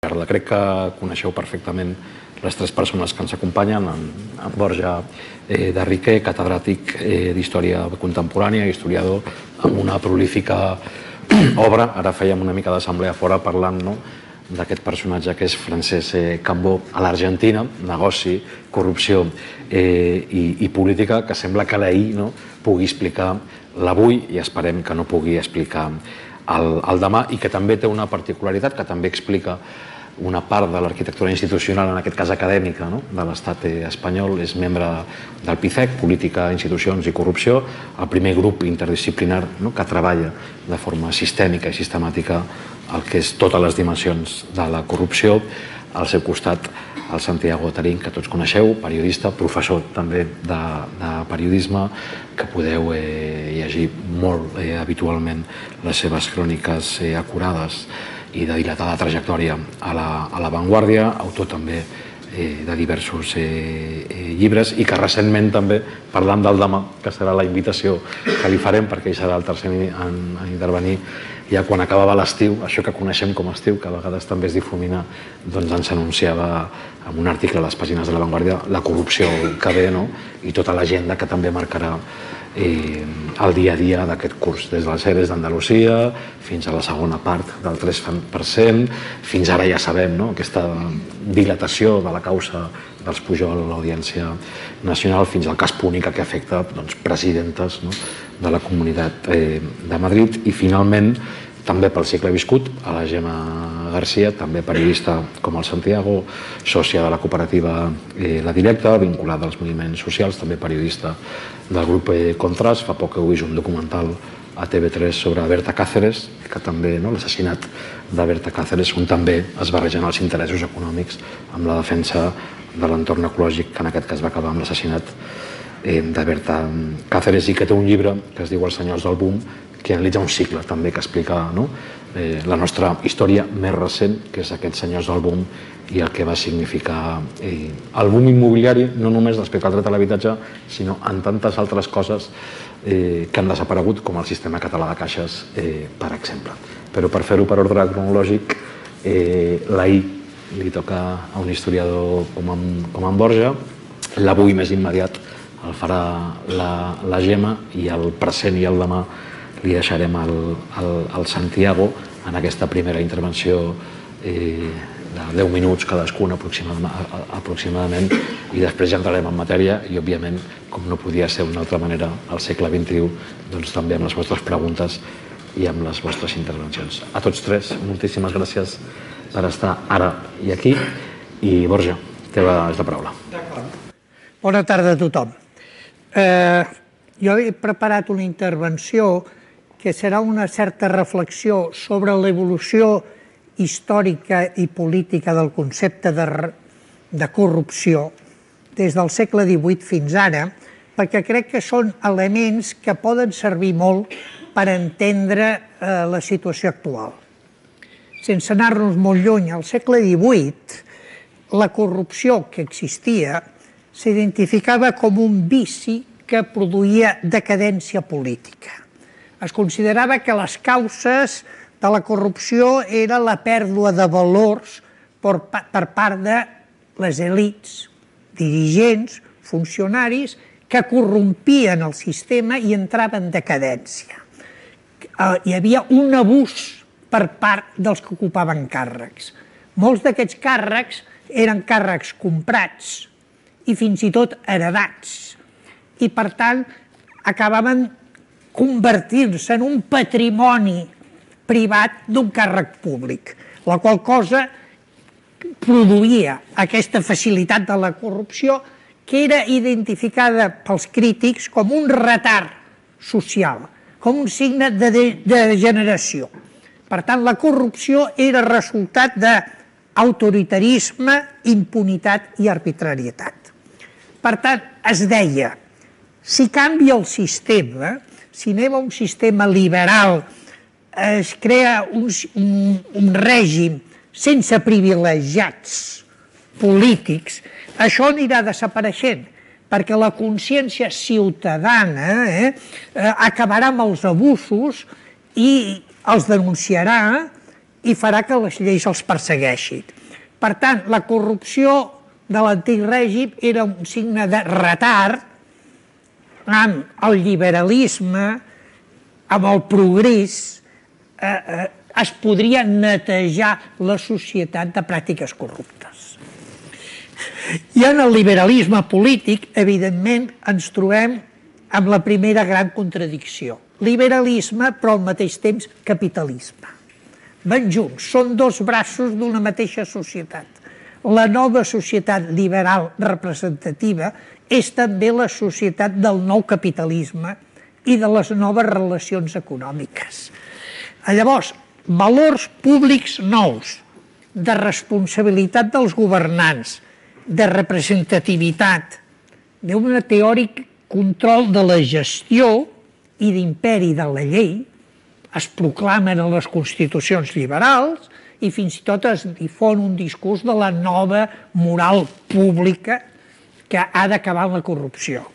Crec que coneixeu perfectament les tres persones que ens acompanyen, en Borja de Riquer, catedràtic d'Història Contemporània, historiador, amb una prolífica obra. Ara fèiem una mica d'assemblea fora parlant d'aquest personatge que és Francesc Cambó a l'Argentina, negoci, corrupció i política, que sembla que l'ahir pugui explicar l'avui i esperem que no pugui explicar el demà, i que també té una particularitat, que també explica una part de l'arquitectura institucional, en aquest cas acadèmica, de l'estat espanyol. És membre del PICEC, Política, Institucions i Corrupció, el primer grup interdisciplinar que treballa de forma sistèmica i sistemàtica el que és totes les dimensions de la corrupció. Al seu costat, el Santiago Tarín, que tots coneixeu, periodista, professor també de periodisme, que podeu llegir molt habitualment les seves cròniques acurades i de dilatada trajectòria a La Vanguardia, autor també de diversos llibres, i que recentment també, parlant del demà, que serà la invitació que li farem, perquè ell serà el tercer en intervenir ja quan acabava l'estiu, això que coneixem com a estiu, que a vegades també es difumina, doncs ens anunciava en un article a les pàgines de La Vanguardia la corrupció que ve i tota l'agenda que també marcarà el dia a dia d'aquest curs, des dels EREs d'Andalusia fins a la segona part del 3%, fins ara ja sabem aquesta dilatació de la causa dels Pujol a l'Audiència Nacional, fins al cas Púnica, que afecta presidentes de la Comunitat de Madrid, i finalment també pel segle viscut, a la Gemma Garcia, també periodista com el Santiago, sòcia de la cooperativa La Directa, vinculada als moviments socials, també periodista del grup Contrast. Fa poc heu vist un documental a TV3 sobre Berta Cáceres, que també, l'assassinat de Berta Cáceres, on també es barregen els interessos econòmics amb la defensa de l'entorn ecològic, que en aquest cas va acabar amb l'assassinat de Berta Cáceres, i que té un llibre que es diu Els senyors del boom, que analitza un cicle també que explica la nostra història més recent, que és aquests senyors del boom i el que va significar el boom immobiliari, no només respecte al dret a l'habitatge, sinó en tantes altres coses que han desaparegut, com el sistema català de caixes, per exemple. Però per fer-ho per ordre cronològic, l'ahir li toca a un historiador com en Borja, l'avui més immediat el farà la Gemma, i el present i el demà li deixarem al Santiago en aquesta primera intervenció de 10 minuts cadascun aproximadament, i després ja entrarem en matèria i, òbviament, com no podia ser d'una altra manera al segle XXI, doncs també amb les vostres preguntes i amb les vostres intervencions. A tots tres, moltíssimes gràcies per estar ara i aquí, i Borja, teva és la paraula. Bona tarda a tothom. Jo he preparat una intervenció que serà una certa reflexió sobre l'evolució històrica i política del concepte de corrupció des del segle XVIII fins ara, perquè crec que són elements que poden servir molt per entendre la situació actual. Sense anar-nos molt lluny, al segle XVIII, la corrupció que existia s'identificava com un vici que produïa decadència política. Es considerava que les causes de la corrupció era la pèrdua de valors per part de les elits, dirigents, funcionaris, que corrompien el sistema i entraven en decadència. Hi havia un abús per part dels que ocupaven càrrecs. Molts d'aquests càrrecs eren càrrecs comprats i fins i tot heredats, i per tant acabaven convertir-se en un patrimoni privat d'un càrrec públic, la qual cosa produïa aquesta facilitat de la corrupció, que era identificada pels crítics com un retard social, com un signe de degeneració. Per tant, la corrupció era resultat d'autoritarisme, impunitat i arbitrarietat. Per tant, es deia, si canvia el sistema, si anem a un sistema liberal, es crea un règim sense privilegiats polítics, això anirà desapareixent, perquè la consciència ciutadana acabarà amb els abusos i els denunciarà i farà que les lleis els persegueixin. Per tant, la corrupció de l'antic règim era un signe de retard amb el liberalisme, amb el progrés, es podria netejar la societat de pràctiques corruptes. I en el liberalisme polític, evidentment, ens trobem amb la primera gran contradicció. Liberalisme, però al mateix temps capitalisme. Van junts, són dos braços d'una mateixa societat. La nova societat liberal representativa és també la societat del nou capitalisme i de les noves relacions econòmiques. Llavors, valors públics nous, de responsabilitat dels governants, de representativitat, d'un teòric control de la gestió i d'imperi de la llei, es proclamen en les constitucions liberals i fins i tot es difon un discurs de la nova moral pública que ha d'acabar amb la corrupció.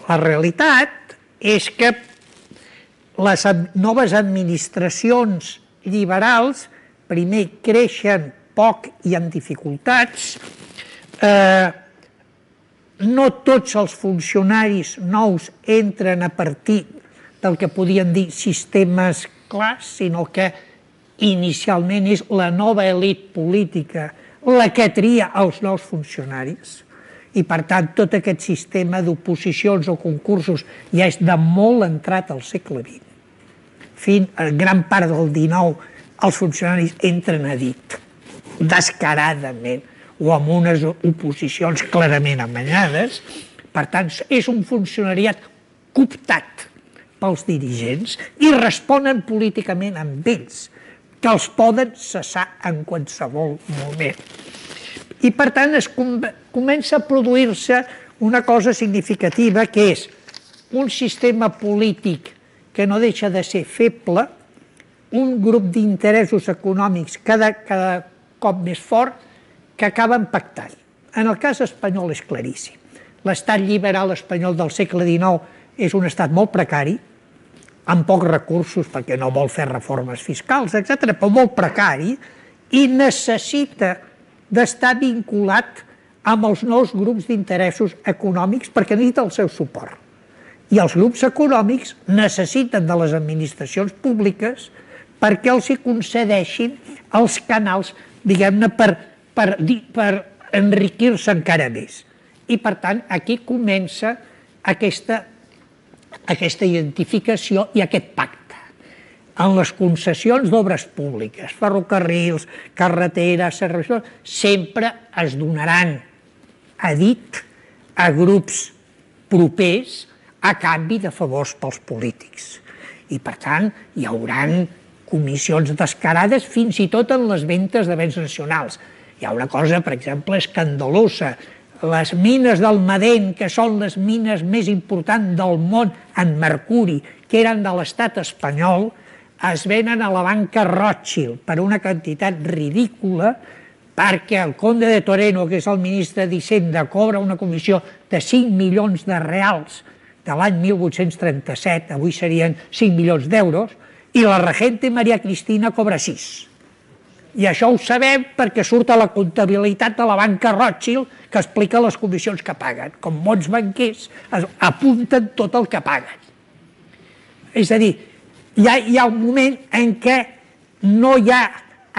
La realitat és que les noves administracions liberals primer creixen poc i amb dificultats, no tots els funcionaris nous entren a partir del que podien dir sistemes clars, sinó que inicialment és la nova elit política la que tria els nous funcionaris i per tant tot aquest sistema d'oposicions o concursos ja és de molt entrat al segle XX. Fins a gran part del XIX els funcionaris entren a dit, descaradament, o amb unes oposicions clarament amanyades. Per tant, és un funcionariat cooptat pels dirigents i responen políticament amb ells, que els poden cessar en qualsevol moment. I per tant comença a produir-se una cosa significativa que és un sistema polític que no deixa de ser feble, un grup d'interessos econòmics cada cop més fort que acaben pactant. En el cas espanyol és claríssim. L'estat liberal espanyol del segle XIX és un estat molt precari, amb pocs recursos perquè no vol fer reformes fiscals, etc., però molt precari, i necessita d'estar vinculat amb els nous grups d'interessos econòmics perquè necessita el seu suport. I els grups econòmics necessiten de les administracions públiques perquè els hi concedeixin els canals, diguem-ne, per enriquir-se encara més. I, per tant, aquí comença aquesta identificació i aquest pacte. En les concessions d'obres públiques, ferrocarrils, carreteres, serveis, sempre es donaran a dit a grups propers a canvi de favors pels polítics. I, per tant, hi haurà comissions descarades fins i tot en les ventes de béns nacionals. Hi ha una cosa, per exemple, escandalosa. Les mines del Madén, que són les mines més importants del món en mercuri, que eren de l'estat espanyol, es venen a la banca Rothschild per una quantitat ridícula perquè el conde de Toreno, que és el ministre d'Hisenda, cobra una comissió de 5 milions de reals de l'any 1837, avui serien 5 milions d'euros, i la regente Maria Cristina cobra 6. I això ho sabem perquè surt a la comptabilitat de la banca Rothschild que explica les comissions que paguen. Com bons banquers apunten tot el que paguen. És a dir, hi ha un moment en què no hi ha,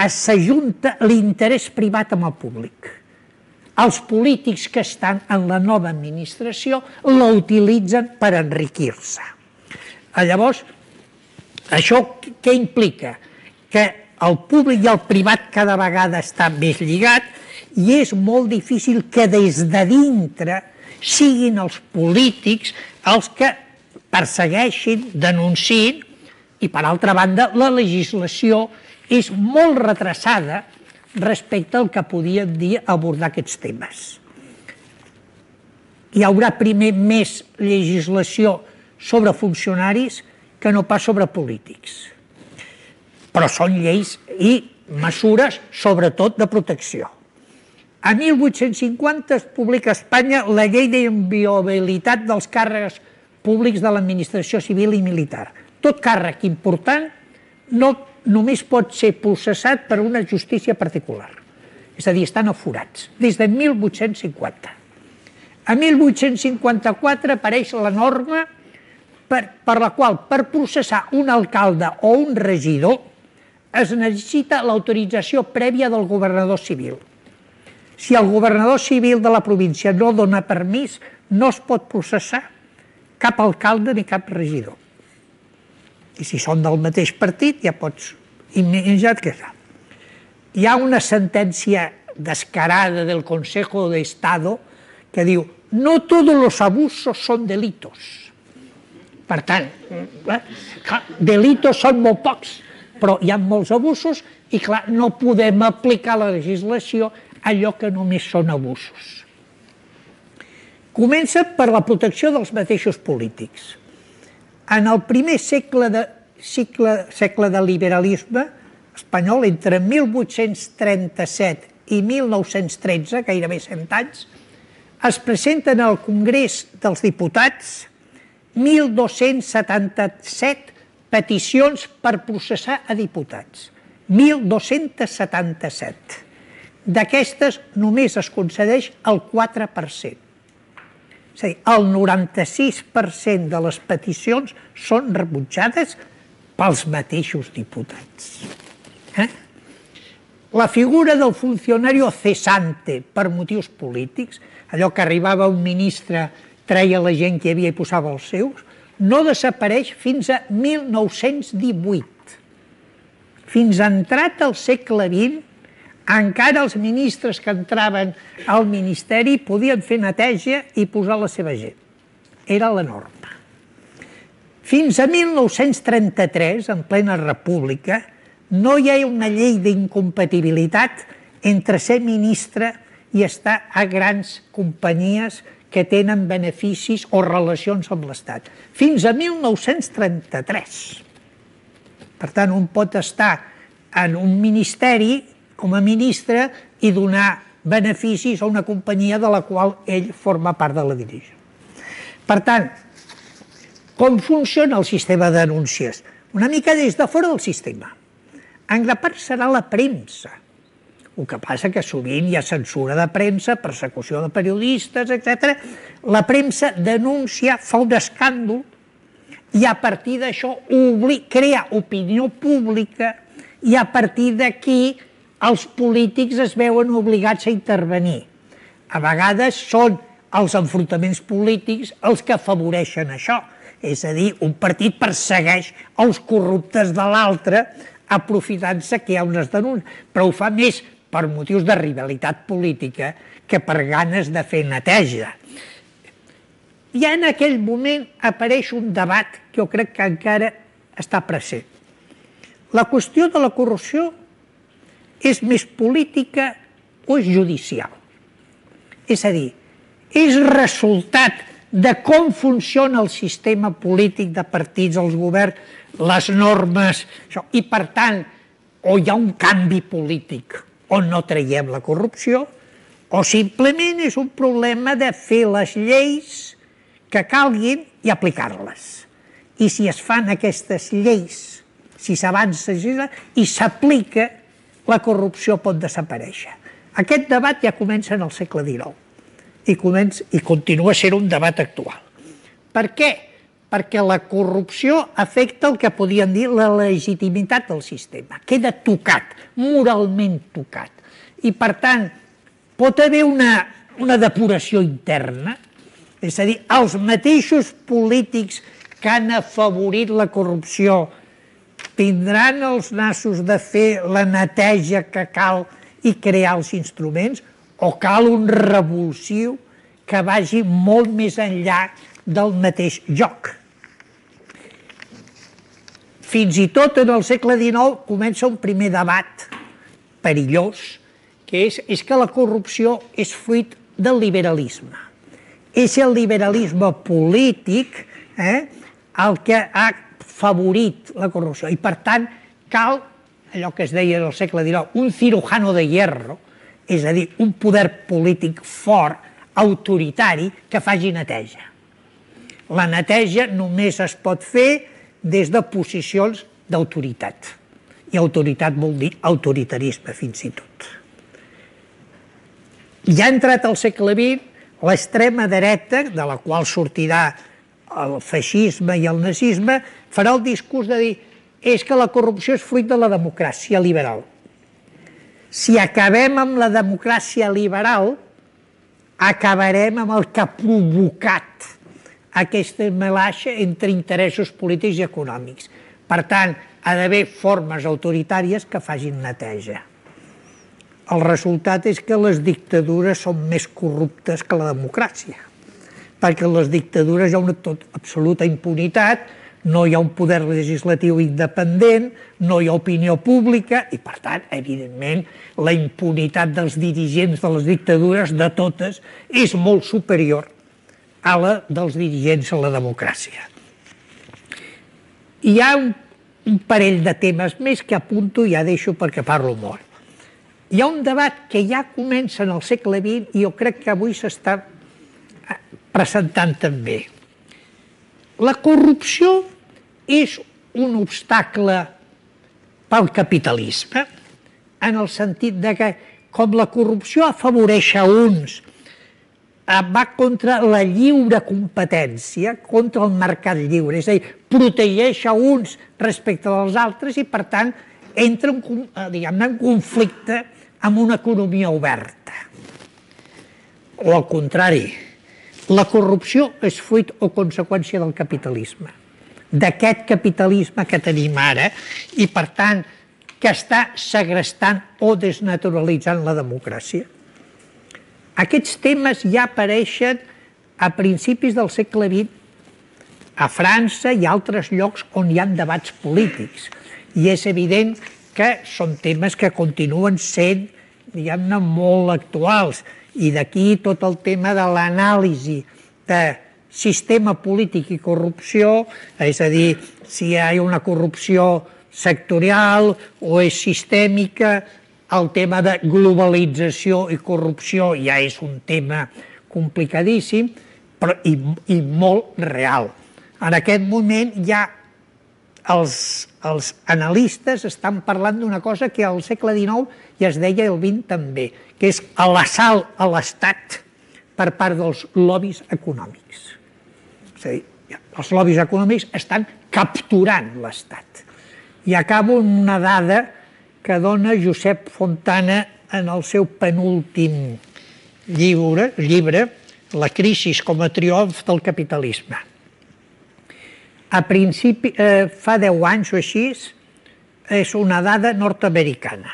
s'ajunta l'interès privat amb el públic. Els polítics que estan en la nova administració la utilitzen per enriquir-se. Llavors, això què implica? Que el públic i el privat cada vegada està més lligat i és molt difícil que des de dintre siguin els polítics els que persegueixin, denunciïn, i per altra banda la legislació és molt retrasada respecte al que podien dir abordar aquests temes. Hi haurà primer més legislació sobre funcionaris que no pas sobre polítics. Però són lleis i mesures, sobretot, de protecció. A 1850 es publica a Espanya la llei d'inviolabilitat dels càrrecs públics de l'administració civil i militar. Tot càrrec important només pot ser processat per una justícia particular. És a dir, estan aforats, des de 1850. A 1854 apareix la norma per la qual per processar un alcalde o un regidor es necessita l'autorització prèvia del governador civil. Si el governador civil de la província no dona permís, no es pot processar cap alcalde ni cap regidor. I si són del mateix partit, ja pots imaginar què és. Hi ha una sentència descarada del Consejo de Estado que diu no todos los abusos son delitos. Per tant, delitos són molt pocs, però hi ha molts abusos i, clar, no podem aplicar la legislació a allò que només són abusos. Comença per la protecció dels mateixos polítics. En el primer segle de liberalisme espanyol, entre 1837 i 1913, gairebé 100 anys, es presenten al Congrés dels Diputats 1.277 peticions per processar a diputats. 1.277. D'aquestes només es concedeix el 4%. És a dir, el 96% de les peticions són rebutjades pels mateixos diputats. La figura del funcionario cesante per motius polítics, allò que arribava un ministre, treia la gent que hi havia i posava els seus, no desapareix fins a 1918. Fins entrat al segle XX, encara els ministres que entraven al ministeri podien fer neteja i posar la seva gent. Era la norma. Fins a 1933, en plena república, no hi ha una llei d'incompatibilitat entre ser ministre i estar a grans companyies que tenen beneficis o relacions amb l'Estat. Fins a 1933. Per tant, un pot estar en un ministeri com a ministre i donar beneficis a una companyia de la qual ell forma part de la direcció. Per tant, com funciona el sistema de denúncies? Una mica des de fora del sistema. En gran part serà la premsa. El que passa que sovint hi ha censura de premsa, persecució de periodistes, etc. La premsa denuncia, fa un escàndol i a partir d'això crea opinió pública i a partir d'aquí els polítics es veuen obligats a intervenir. A vegades són els enfrontaments polítics els que afavoreixen això. És a dir, un partit persegueix els corruptes de l'altre aprofitant-se que hi ha unes denúncies, però ho fa més per motius de rivalitat política que per ganes de fer neteja. I en aquell moment apareix un debat que jo crec que encara està present. La qüestió de la corrupció és més política o és judicial? És a dir, és resultat de com funciona el sistema polític de partits, els governs, les normes, i per tant, o hi ha un canvi polític on no traiem la corrupció, o simplement és un problema de fer les lleis que calguin i aplicar-les. I si es fan aquestes lleis, si s'avança i s'aplica, la corrupció pot desaparèixer. Aquest debat ja comença en el segle XIX i continua sent un debat actual. Per què? Perquè la corrupció afecta el que podien dir la legitimitat del sistema. Queda tocat, moralment tocat. I per tant, pot haver una depuració interna, és a dir, els mateixos polítics que han afavorit la corrupció tindran els nassos de fer la neteja que cal i crear els instruments, o cal un revulsiu que vagi molt més enllà del mateix joc. Fins i tot en el segle XIX comença un primer debat perillós, que és que la corrupció és fruit del liberalisme. És el liberalisme polític el que ha favorit la corrupció i, per tant, cal, allò que es deia en el segle XIX, un cirujano de hierro, és a dir, un poder polític fort, autoritari, que faci neteja. La neteja només es pot fer des de posicions d'autoritat. I autoritat vol dir autoritarisme, fins i tot. Ja ha entrat al segle XX, l'extrema dreta, de la qual sortirà el feixisme i el nazisme, farà el discurs de dir és que la corrupció és fruit de la democràcia liberal. Si acabem amb la democràcia liberal, acabarem amb el que ha provocat aquesta melange entre interessos polítics i econòmics. Per tant, ha d'haver formes autoritàries que facin neteja. El resultat és que les dictadures són més corruptes que la democràcia, perquè en les dictadures hi ha una absoluta impunitat, no hi ha un poder legislatiu independent, no hi ha opinió pública i, per tant, evidentment, la impunitat dels dirigents de les dictadures, de totes, és molt superior a la dels dirigents a la democràcia. Hi ha un parell de temes més que apunto i ja deixo perquè parlo molt. Hi ha un debat que ja comença en el segle XX i jo crec que avui s'està presentant també. La corrupció és un obstacle pel capitalisme, en el sentit de que, com la corrupció afavoreix a uns, va contra la lliure competència, contra el mercat lliure, és a dir, protegeix a uns respecte als altres i, per tant, entra en conflicte amb una economia oberta. O al contrari, la corrupció és fruit o conseqüència del capitalisme, d'aquest capitalisme que tenim ara i, per tant, que està segrestant o desnaturalitzant la democràcia. Aquests temes ja apareixen a principis del segle XX a França i altres llocs on hi ha debats polítics. I és evident que són temes que continuen sent, diguem-ne, molt actuals. I d'aquí tot el tema de l'anàlisi de sistema polític i corrupció, és a dir, si hi ha una corrupció sectorial o és sistèmica, el tema de globalització i corrupció ja és un tema complicadíssim i molt real. En aquest moment ja els analistes estan parlant d'una cosa que al segle XIX ja es deia el XX també, que és l'assalt a l'Estat per part dels lobbies econòmics. És a dir, els lobbies econòmics estan capturant l'Estat. I acabo amb una dada que dona Josep Fontana en el seu penúltim llibre, La crisi com a triomf del capitalisme. A principi, fa 10 anys o així, és una dada nord-americana.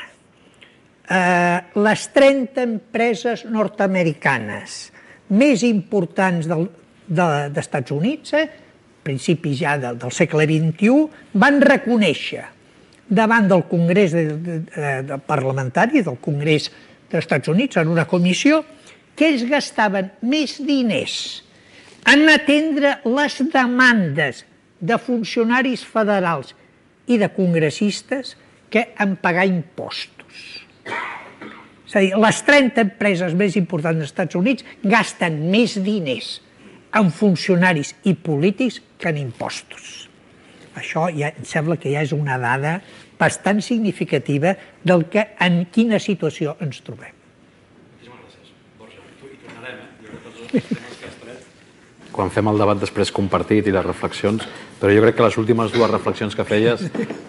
Les 30 empreses nord-americanes més importants dels Estats Units, principis ja del segle XXI, van reconèixer davant del Congrés parlamentari, del Congrés dels Estats Units, en una comissió, que ells gastaven més diners en atendre les demandes de funcionaris federals i de congressistes que en pagar impostos. És a dir, les 30 empreses més importants dels Estats Units gasten més diners en funcionaris i polítics que en impostos. Això ja em sembla que ja és una dada bastant significativa del que en quina situació ens trobem. Moltíssimes gràcies. Borja, hi tornarem, jo crec que tots els temes que has tret. Quan fem el debat després compartit i les reflexions, però jo crec que les últimes dues reflexions que feies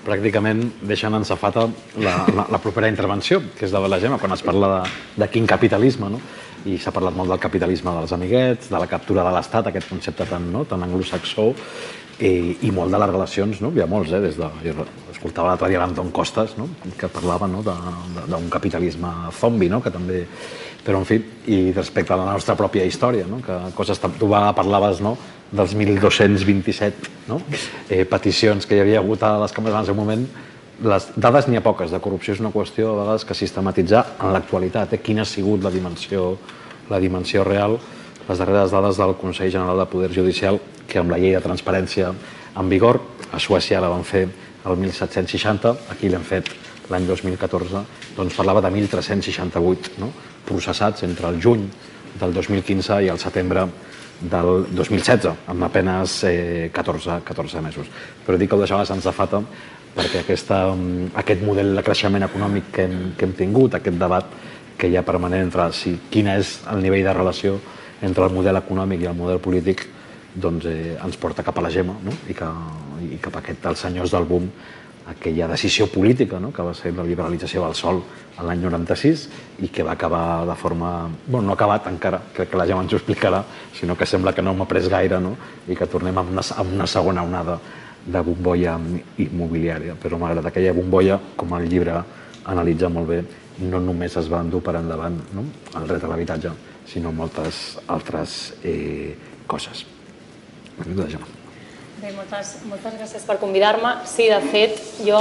pràcticament deixen en safata la propera intervenció, que és de la Gemma, quan es parla de quin capitalisme, no? I s'ha parlat molt del capitalisme dels amiguets, de la captura de l'Estat, aquest concepte tan anglosaxó, i molt de les relacions, hi ha molts, des de... Jo escoltava l'altre dia l'Anton Costas, que parlava d'un capitalisme zombi, que també... Però, en fi, i respecte a la nostra pròpia història, que coses... Tu parlaves dels 1.227 peticions que hi havia hagut a les cambres en el seu moment. Les dades n'hi ha poques, de corrupció és una qüestió de vegades que sistematitzar en l'actualitat, quina ha sigut la dimensió real. Les darreres dades del Consell General de Poder Judicial, que amb la llei de transparència en vigor, a Suècia la van fer el 1760, aquí l'hem fet l'any 2014, doncs parlava de 1.368 processats entre el juny del 2015 i el setembre del 2016, amb apenas 14 mesos. Però dic que ho deixava sense safata perquè aquest model de creixement econòmic que hem tingut, aquest debat que hi ha permanent entre quin és el nivell de relació entre el model econòmic i el model polític, doncs ens porta cap a la Gemma i cap a els senyors del boom, aquella decisió política que va ser la liberalització del sòl l'any 96 i que va acabar de forma... Bueno, no ha acabat encara, crec que la Gemma ens ho explicarà, sinó que sembla que no m'ha pres gaire i que tornem a una segona onada de bombolla immobiliària. Però malgrat aquella bombolla, com el llibre analitza molt bé, no només es va endur per endavant el dret a l'habitatge, sinó moltes altres coses. Bé, moltes gràcies per convidar-me. Sí, de fet, jo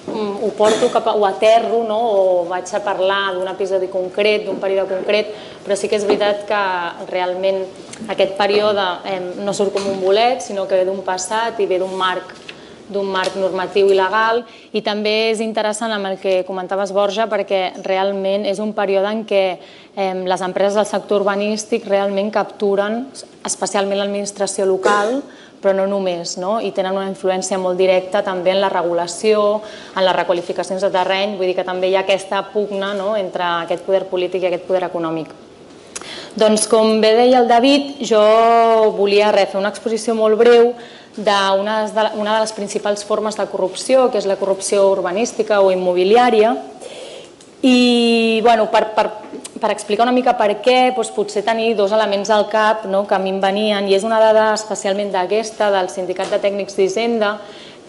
ho porto ho aterro o vaig a parlar d'un episodi concret, d'un període concret, però sí que és veritat que realment aquest període no surt com un bolet, sinó que ve d'un passat i ve d'un marc normatiu i legal, i també és interessant amb el que comentaves, Borja, perquè realment és un període en què les empreses del sector urbanístic realment capturen especialment l'administració local, però no només, i tenen una influència molt directa també en la regulació, en les requalificacions de terreny, vull dir que també hi ha aquesta pugna entre aquest poder polític i aquest poder econòmic. Doncs, com bé deia el David, jo volia fer una exposició molt breu d'una de les principals formes de corrupció, que és la corrupció urbanística o immobiliària, i per explicar una mica per què, potser tenir dos elements al cap que a mi em venien, i és una dada especialment d'aquesta, del Sindicat de Tècnics d'Hisenda,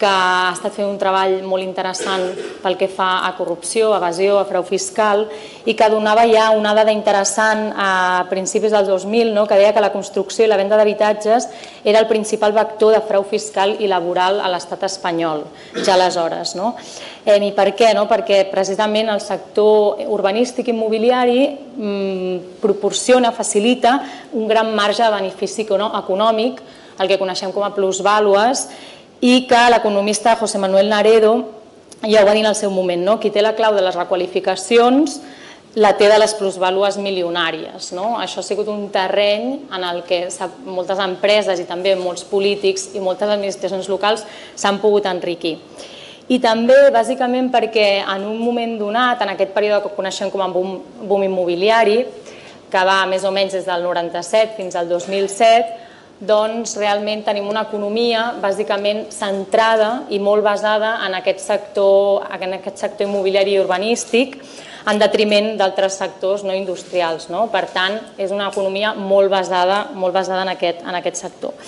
que ha estat fent un treball molt interessant pel que fa a corrupció, evasió, a frau fiscal, i que donava ja una dada interessant a principis del 2000, que deia que la construcció i la venda d'habitatges era el principal vector de frau fiscal i laboral a l'estat espanyol, ja aleshores. I per què? Perquè precisament el sector urbanístic immobiliari proporciona, facilita un gran marge de benefici econòmic, el que coneixem com a plusvàlues, i que l'economista José Manuel Naredo ja ho va dir en el seu moment, qui té la clau de les requalificacions la té de les plusvàlues milionàries. Això ha sigut un terreny en el que moltes empreses i també molts polítics i moltes administracions locals s'han pogut enriquir. I també, bàsicament, perquè en un moment donat, en aquest període que coneixem com a boom immobiliari, que va més o menys des del 97 fins al 2007, doncs realment tenim una economia bàsicament centrada i molt basada en aquest sector immobiliari i urbanístic, en detriment d'altres sectors no industrials. Per tant, és una economia molt basada en aquest sector.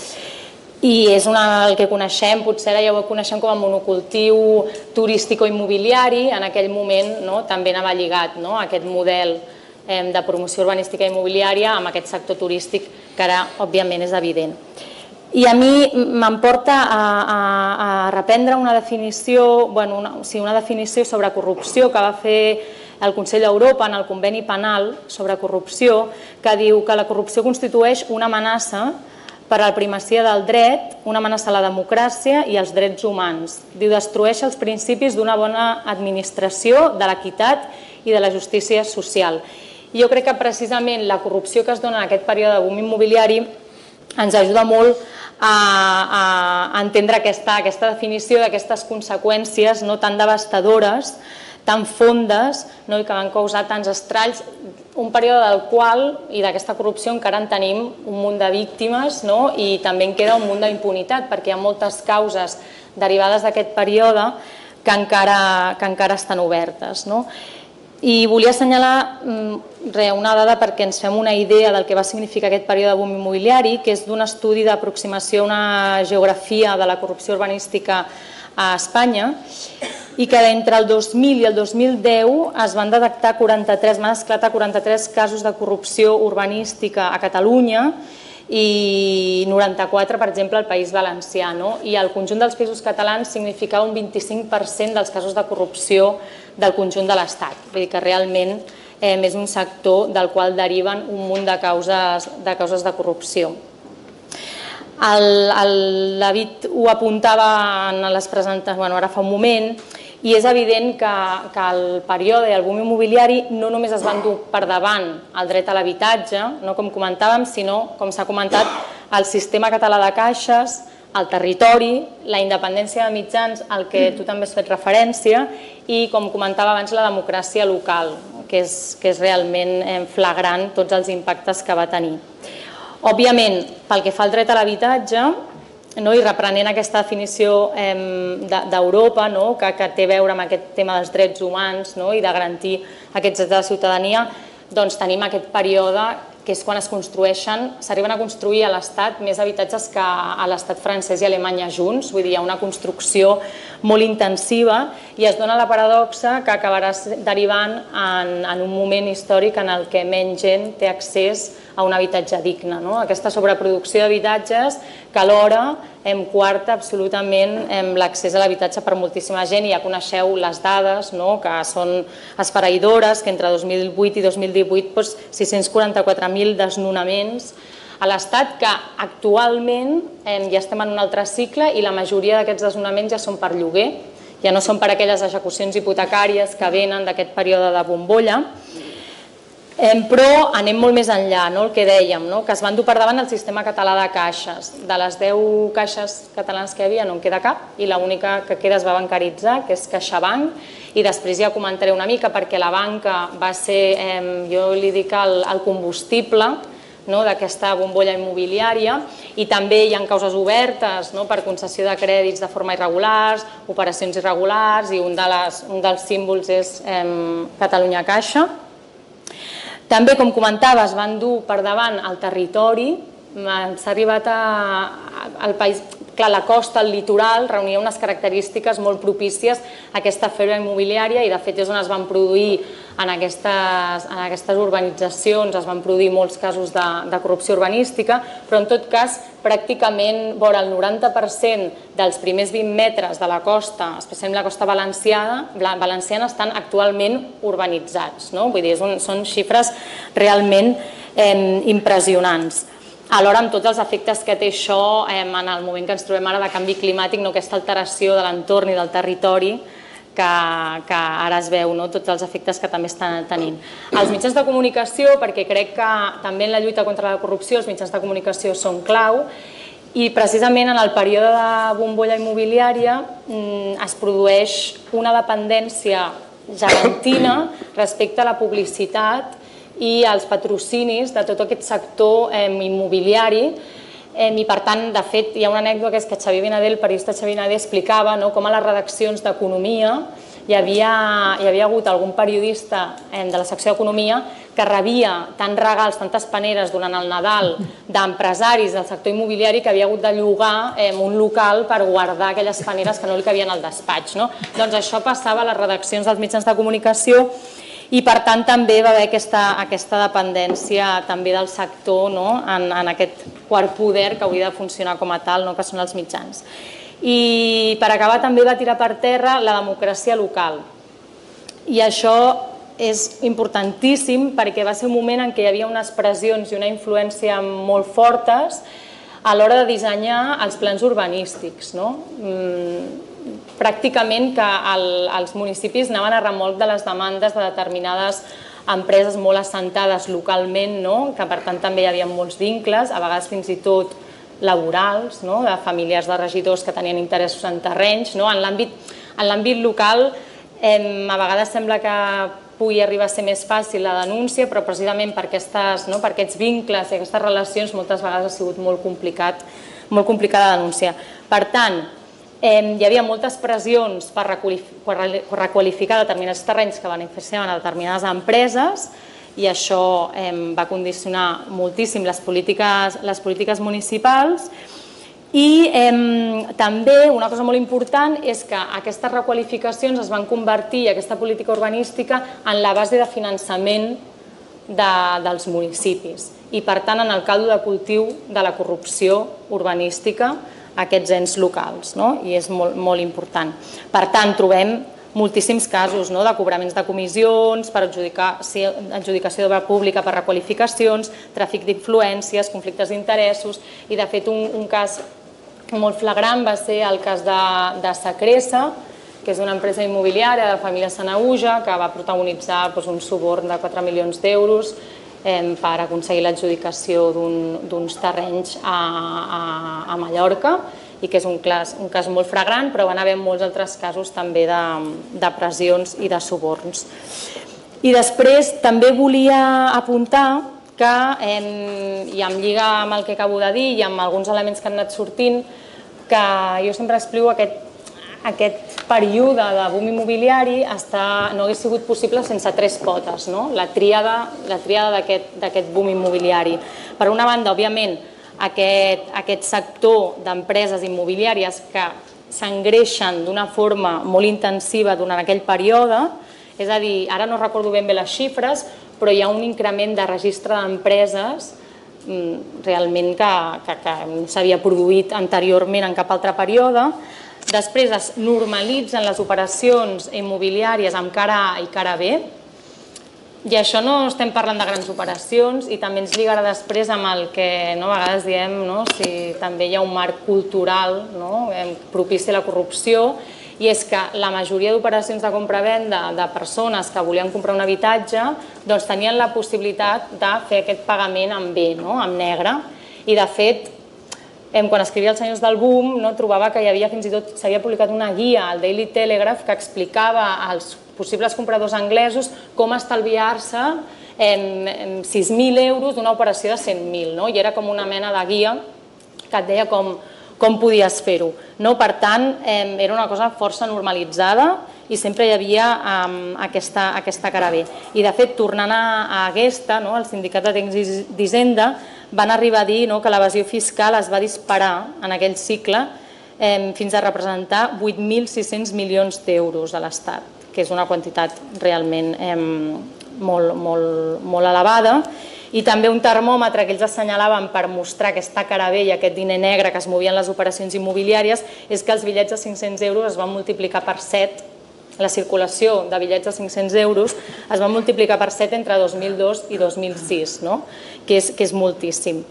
I és el que coneixem, potser ara ja ho coneixem com a monocultiu turístico-immobiliari, en aquell moment també anava lligat a aquest model de promoció urbanística i immobiliària amb aquest sector turístic que ara, òbviament, és evident. I a mi m'em porta a reprendre una definició sobre corrupció que va fer el Consell d'Europa en el Conveni Penal sobre corrupció, que diu que la corrupció constitueix una amenaça per a la primacia del dret, una amenaça a la democràcia i als drets humans. Diu, destrueix els principis d'una bona administració, de l'equitat i de la justícia social. I jo crec que precisament la corrupció que es dona en aquest període de boom immobiliari ens ajuda molt a entendre aquesta definició d'aquestes conseqüències tan devastadores, tan fondes i que van causar tants estralls, un període del qual i d'aquesta corrupció encara en tenim un munt de víctimes i també en queda un munt d'impunitat, perquè hi ha moltes causes derivades d'aquest període que encara estan obertes. I volia assenyalar una dada perquè ens fem una idea del que va significar aquest període de boom immobiliari, que és d'un estudi d'aproximació a una geografia de la corrupció urbanística a Espanya, i que entre el 2000 i el 2010 es van detectar 43 casos de corrupció urbanística a Catalunya i 94, per exemple, al País Valencià. I el conjunt dels països catalans significava un 25% dels casos de corrupció del conjunt de l'Estat. Vull dir que realment és un sector del qual deriven un munt de causes de corrupció. El David ho apuntava en les presentacions, ara fa un moment, i és evident que el període del boom immobiliari no només es va endur per davant el dret a l'habitatge, com comentàvem, sinó, com s'ha comentat, el sistema català de caixes, el territori, la independència de mitjans, al que tu també has fet referència, i, com comentava abans, la democràcia local, que és realment flagrant tots els impactes que va tenir. Òbviament, pel que fa al dret a l'habitatge, i reprenent aquesta definició d'Europa que té a veure amb aquest tema dels drets humans i de garantir aquests drets de la ciutadania, doncs tenim aquest període que és quan es construeixen, s'arriben a construir a l'Estat més habitatges que a l'Estat francès i Alemanya junts, vull dir, hi ha una construcció molt intensiva i es dona la paradoxa que acabarà derivant en un moment històric en el que menys gent té accés a un habitatge digne. Aquesta sobreproducció d'habitatges que alhora coarta absolutament l'accés a l'habitatge per moltíssima gent, i ja coneixeu les dades que són esfereïdores, que entre 2008 i 2018 644.000 desnonaments a l'Estat, que actualment ja estem en un altre cicle i la majoria d'aquests desnonaments ja són per lloguer, ja no són per aquelles execucions hipotecàries que venen d'aquest període de bombolla. Però anem molt més enllà, el que dèiem, que es van dur per davant el sistema català de caixes. De les 10 caixes catalanes que hi havia no en queda cap, i l'única que queda es va bancaritzar, que és CaixaBank, i després ja comentaré una mica perquè la banca va ser, jo li dic, el combustible d'aquesta bombolla immobiliària, i també hi ha causes obertes per concessió de crèdits de forma irregulars, operacions irregulars, i un dels símbols és Catalunya Caixa. També, com comentava, es van dur per davant el territori, s'ha arribat al país, clar, la costa, el litoral, reunia unes característiques molt propícies a aquesta febre immobiliària, i de fet és on es van produir en aquestes urbanitzacions, es van produir molts casos de corrupció urbanística, però en tot cas pràcticament vora el 90% dels primers 20 metres de la costa, especialment la costa valenciana, estan actualment urbanitzats. Vull dir, són xifres realment impressionants. Alhora, amb tots els efectes que té això en el moment que ens trobem ara de canvi climàtic, aquesta alteració de l'entorn i del territori, que ara es veu, tots els efectes que també estan tenint. Els mitjans de comunicació, perquè crec que també en la lluita contra la corrupció els mitjans de comunicació són clau, i precisament en el període de bombolla immobiliària es produeix una dependència gegantina respecte a la publicitat i als patrocinis de tot aquest sector immobiliari, i per tant, de fet, hi ha una anècdota que és que Xavier Vinader, el periodista Xavier Vinader, explicava com a les redaccions d'Economia hi havia hagut algun periodista de la secció d'Economia que rebia tants regals, tantes paneres durant el Nadal d'empresaris del sector immobiliari que havia hagut de llogar un local per guardar aquelles paneres que no li cabien al despatx. Doncs això passava a les redaccions dels mitjans de comunicació, i per tant també va haver aquesta dependència també del sector en aquest quart poder que hauria de funcionar com a tal, que són els mitjans. I per acabar també va tirar per terra la democràcia local, i això és importantíssim perquè va ser un moment en què hi havia unes pressions i una influència molt fortes a l'hora de dissenyar els plans urbanístics. Pràcticament que els municipis anaven a remolc de les demandes de determinades empreses molt assentades localment, que per tant també hi havia molts vincles, a vegades fins i tot laborals, de familiars de regidors que tenien interessos en terrenys. En l'àmbit local a vegades sembla que pugui arribar a ser més fàcil la denúncia, però precisament per aquests vincles i aquestes relacions moltes vegades ha sigut molt complicada denunciar. Per tant, hi havia moltes pressions per requalificar determinats terrenys que beneficiaven a determinades empreses, i això va condicionar moltíssim les polítiques municipals. I també una cosa molt important és que aquestes requalificacions es van convertir, aquesta política urbanística, en la base de finançament dels municipis, i per tant en el caldo de cultiu de la corrupció urbanística aquests ens locals, i és molt important. Per tant, trobem moltíssims casos de cobraments de comissions, per adjudicació d'obra pública per requalificacions, tràfic d'influències, conflictes d'interessos, i de fet un cas molt flagrant va ser el cas de Sacresa, que és una empresa immobiliària de la família Sanahuja que va protagonitzar un suborn de 4 milions d'euros per aconseguir l'adjudicació d'uns terrenys a Mallorca, i que és un cas molt flagrant, però van haver molts altres casos també de pressions i de suborns. I després també volia apuntar que, i em lliga amb el que acabo de dir i amb alguns elements que han anat sortint, que jo sempre explico aquest període de boom immobiliari no hagués sigut possible sense tres potes, la tríada d'aquest boom immobiliari. Per una banda, òbviament, aquest sector d'empreses immobiliàries que s'engreixen d'una forma molt intensiva durant aquell període, és a dir, ara no recordo ben bé les xifres, però hi ha un increment de registre d'empreses realment que no s'havia produït anteriorment en cap altre període. Després es normalitzen les operacions immobiliàries amb cara A i cara B, i això no estem parlant de grans operacions, i també ens lligarà després amb el que a vegades diem si també hi ha un marc cultural propici a la corrupció, i és que la majoria d'operacions de compra-venda de persones que volien comprar un habitatge tenien la possibilitat de fer aquest pagament en B, en negre, i de fet, quan escrivia Els senyors del boom, trobava que hi havia fins i tot, s'havia publicat una guia al Daily Telegraph que explicava als possibles compradors anglesos com estalviar-se 6.000 euros d'una operació de 100.000, i era com una mena de guia que et deia com podies fer-ho. Per tant, era una cosa força normalitzada i sempre hi havia aquesta cara B. I de fet, tornant a Gesta, el sindicat de tècnics d'Hisenda, van arribar a dir que l'evasió fiscal es va disparar en aquell cicle fins a representar 8.600 milions d'euros a l'Estat, que és una quantitat realment molt elevada. I també un termòmetre que ells assenyalaven per mostrar aquesta cara B i aquest diner negre que es movia en les operacions immobiliàries és que els bitllets de 500 euros es van multiplicar per 7, la circulació de bitllets de 500 euros es va multiplicar per 7 entre 2002 i 2006, que és moltíssim.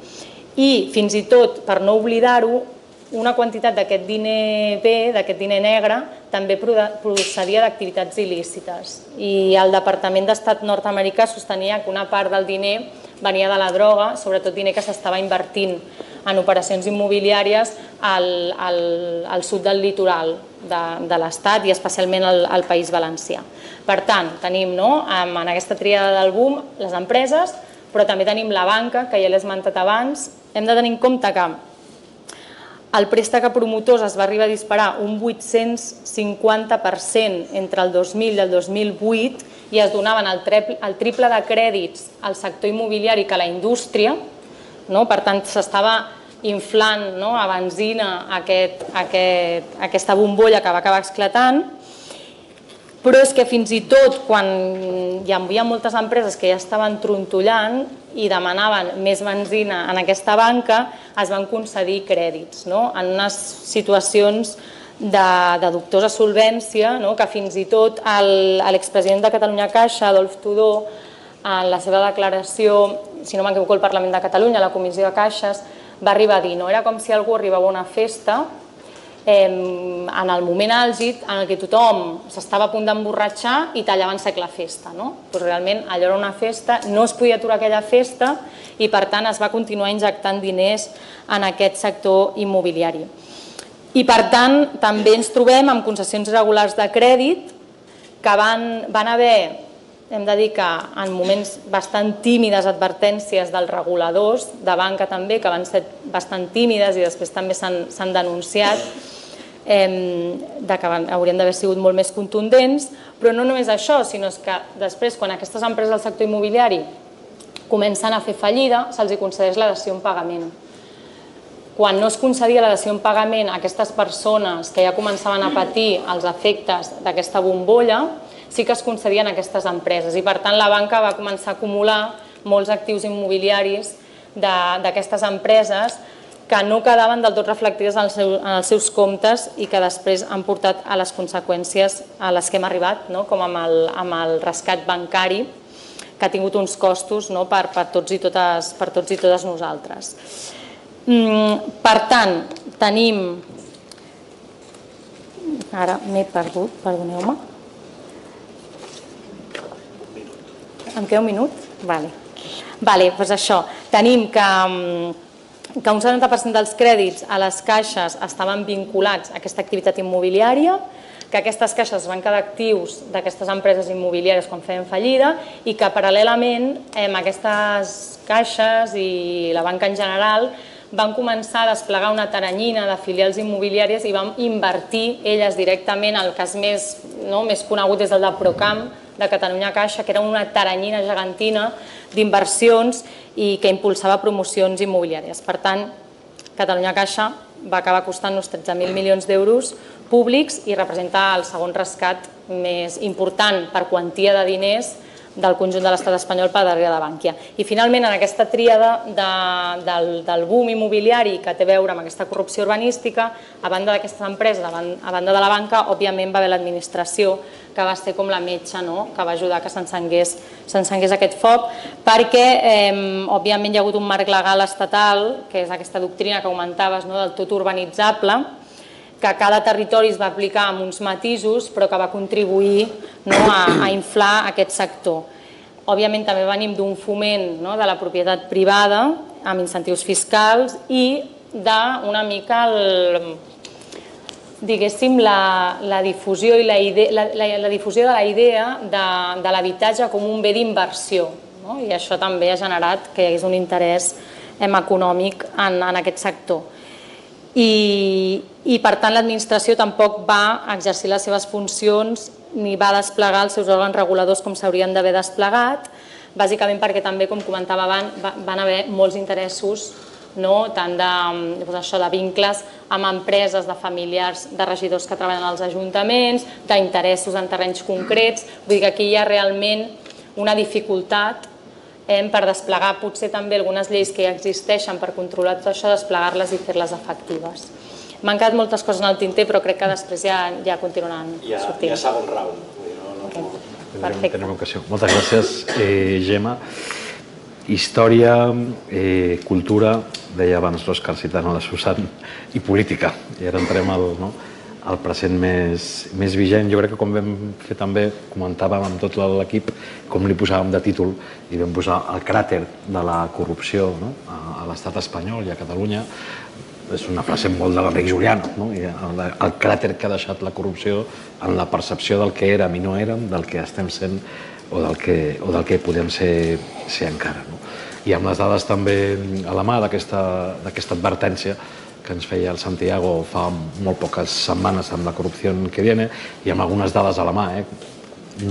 I fins i tot, per no oblidar-ho, una quantitat d'aquest diner B, d'aquest diner negre, també procedia d'activitats il·lícites. I el Departament d'Estat nord-americà sostenia que una part del diner venia de la droga, sobretot diner que s'estava invertint en operacions immobiliàries al sud del litoral de l'Estat i especialment al País Valencià. Per tant, tenim en aquesta tríada del boom les empreses, però també tenim la banca, que ja l'he esmentat abans. Hem de tenir en compte que el préstec a promotors es va arribar a disparar un 850% entre el 2000 i el 2008 i es donaven el triple de crèdits al sector immobiliari que a la indústria. Per tant, s'estava inflant a benzina aquesta bombolla que va acabar esclatant. Però és que fins i tot quan hi havia moltes empreses que ja estaven trontollant i demanaven més benzina en aquesta banca, es van concedir crèdits en unes situacions de dubtosa solvència, que fins i tot l'expresident de Catalunya Caixa, Adolf Tudó, en la seva declaració, si no m'equivoco, al Parlament de Catalunya, a la Comissió de Caixes, va arribar a dir, era com si algú arribava a una festa en el moment àlgid en què tothom s'estava a punt d'emborratxar i tallaven sec la festa. Realment allò era una festa, no es podia aturar aquella festa i per tant es va continuar injectant diners en aquest sector immobiliari. I per tant també ens trobem amb concessions regulars de crèdit que van haver, hem de dir que en moments bastant tímides advertències dels reguladors, de banca també, que van ser bastant tímides i després també s'han denunciat, que haurien d'haver sigut molt més contundents, però no només això, sinó que després, quan aquestes empreses del sector immobiliari comencen a fer fallida, se'ls concedeix la dació en pagament. Quan no es concedia la dació en pagament a aquestes persones que ja començaven a patir els efectes d'aquesta bombolla, sí que es concedien a aquestes empreses i per tant la banca va començar a acumular molts actius immobiliaris d'aquestes empreses que no quedaven del tot reflectides en els seus comptes i que després han portat a les conseqüències a les que hem arribat, com amb el rescat bancari, que ha tingut uns costos per tots i totes nosaltres. Per tant, tenim... Ara m'he perdut, perdoneu-me. Em queda un minut? Vale, doncs això. Tenim que que un 70% dels crèdits a les caixes estaven vinculats a aquesta activitat immobiliària, que aquestes caixes van quedar actius d'aquestes empreses immobiliàries quan feien fallida i que paral·lelament aquestes caixes i la banca en general van començar a desplegar una taranyina de filials immobiliàries i van invertir elles directament. El cas més conegut és el de Procam, de Catalunya Caixa, que era una taranyina gegantina d'inversions i que impulsava promocions immobiliàries. Per tant, Catalunya Caixa va acabar costant-nos 13.000 milions d'euros públics i representa el segon rescat més important per quantia de diners del conjunt de l'estat espanyol per darrere de Bànquia. I finalment, en aquesta tríada del boom immobiliari que té a veure amb aquesta corrupció urbanística, a banda d'aquestes empreses, a banda de la banca, òbviament va haver l'administració, que va ser com la metxa que va ajudar que s'encengués aquest foc, perquè òbviament hi ha hagut un marc legal estatal, que és aquesta doctrina que comentaves del tot urbanitzable, que cada territori es va aplicar amb uns matisos, però que va contribuir a inflar aquest sector. Òbviament també venim d'un foment de la propietat privada, amb incentius fiscals, i d'una mica, diguéssim, la difusió de la idea de l'habitatge com un bé d'inversió. I això també ha generat que hi hagués un interès econòmic en aquest sector. I per tant l'administració tampoc va exercir les seves funcions ni va desplegar els seus òrgans reguladors com s'haurien d'haver desplegat, bàsicament perquè també, com comentava abans, van haver molts interessos, tant de vincles amb empreses de familiars de regidors que treballen als ajuntaments, d'interessos en terrenys concrets. Vull dir que aquí hi ha realment una dificultat per desplegar potser també algunes lleis que ja existeixen per controlar tot això, desplegar-les i fer-les efectives. M'han quedat moltes coses en el tinter, però crec que després ja continuaran sortint. Hi ha segon round. Perfecte. Tenim ocasió. Moltes gràcies, Gemma. Història, cultura, deia abans l'Òscar citant la Susan, i política. I ara entrem al present més vigent. Jo crec que com vam fer també, comentàvem amb tot l'equip, com li posàvem de títol, i vam posar el cràter de la corrupció a l'estat espanyol i a Catalunya. És una frase molt de l'Enric Juliano, el cràter que ha deixat la corrupció en la percepció del que érem i no érem, del que estem sent o del que podem ser encara. I amb les dades també a la mà d'aquesta advertència que ens feia el Santiago fa molt poques setmanes amb la corrupció que viene, i amb algunes dades a la mà.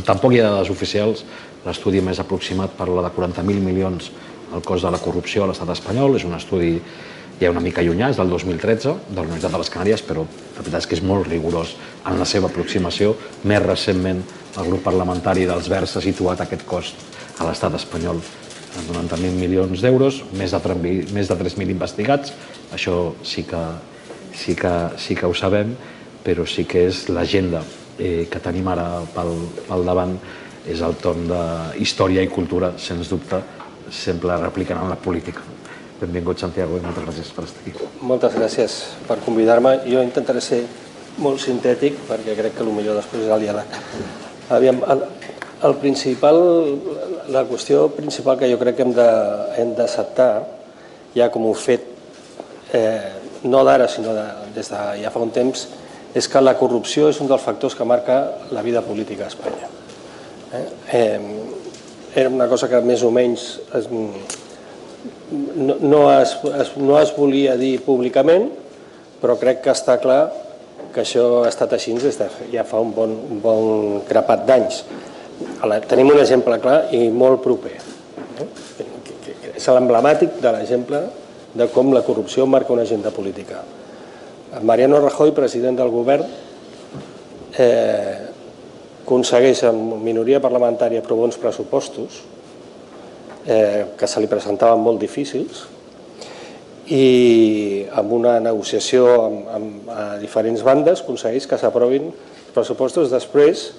Tampoc hi ha dades oficials, l'estudi més aproximat parla de 40.000 milions el cost de la corrupció a l'estat espanyol, és un estudi ja una mica llunyà, és del 2013, de la Universitat de les Canàries, però la veritat és que és molt rigorós en la seva aproximació. Més recentment, el grup parlamentari dels Verds ha situat aquest cost a l'estat espanyol en 90.000 milions d'euros, més de 3.000 investigats. Això sí que ho sabem, però sí que és l'agenda que tenim ara pel davant, és el torn de història i cultura, sens dubte, sempre replicant en la política. Benvingut, Santiago, i moltes gràcies per estar aquí. Moltes gràcies per convidar-me. Jo intentaré ser molt sintètic, perquè crec que el millor després és el diàleg. Aviam, la qüestió principal que jo crec que hem d'acceptar, ja com un fet, no d'ara, sinó des de ja fa un temps, és que la corrupció és un dels factors que marca la vida política a Espanya. Era una cosa que més o menys no es volia dir públicament, però crec que està clar que això ha estat així des de ja fa un bon grapat d'anys. Tenim un exemple clar i molt proper. És l'emblemàtic de l'exemple de com la corrupció marca una agenda política. Mariano Rajoy, president del govern, aconsegueix amb minoria parlamentària aprovar uns pressupostos que se li presentaven molt difícils i amb una negociació a diferents bandes aconsegueix que s'aprovin els pressupostos després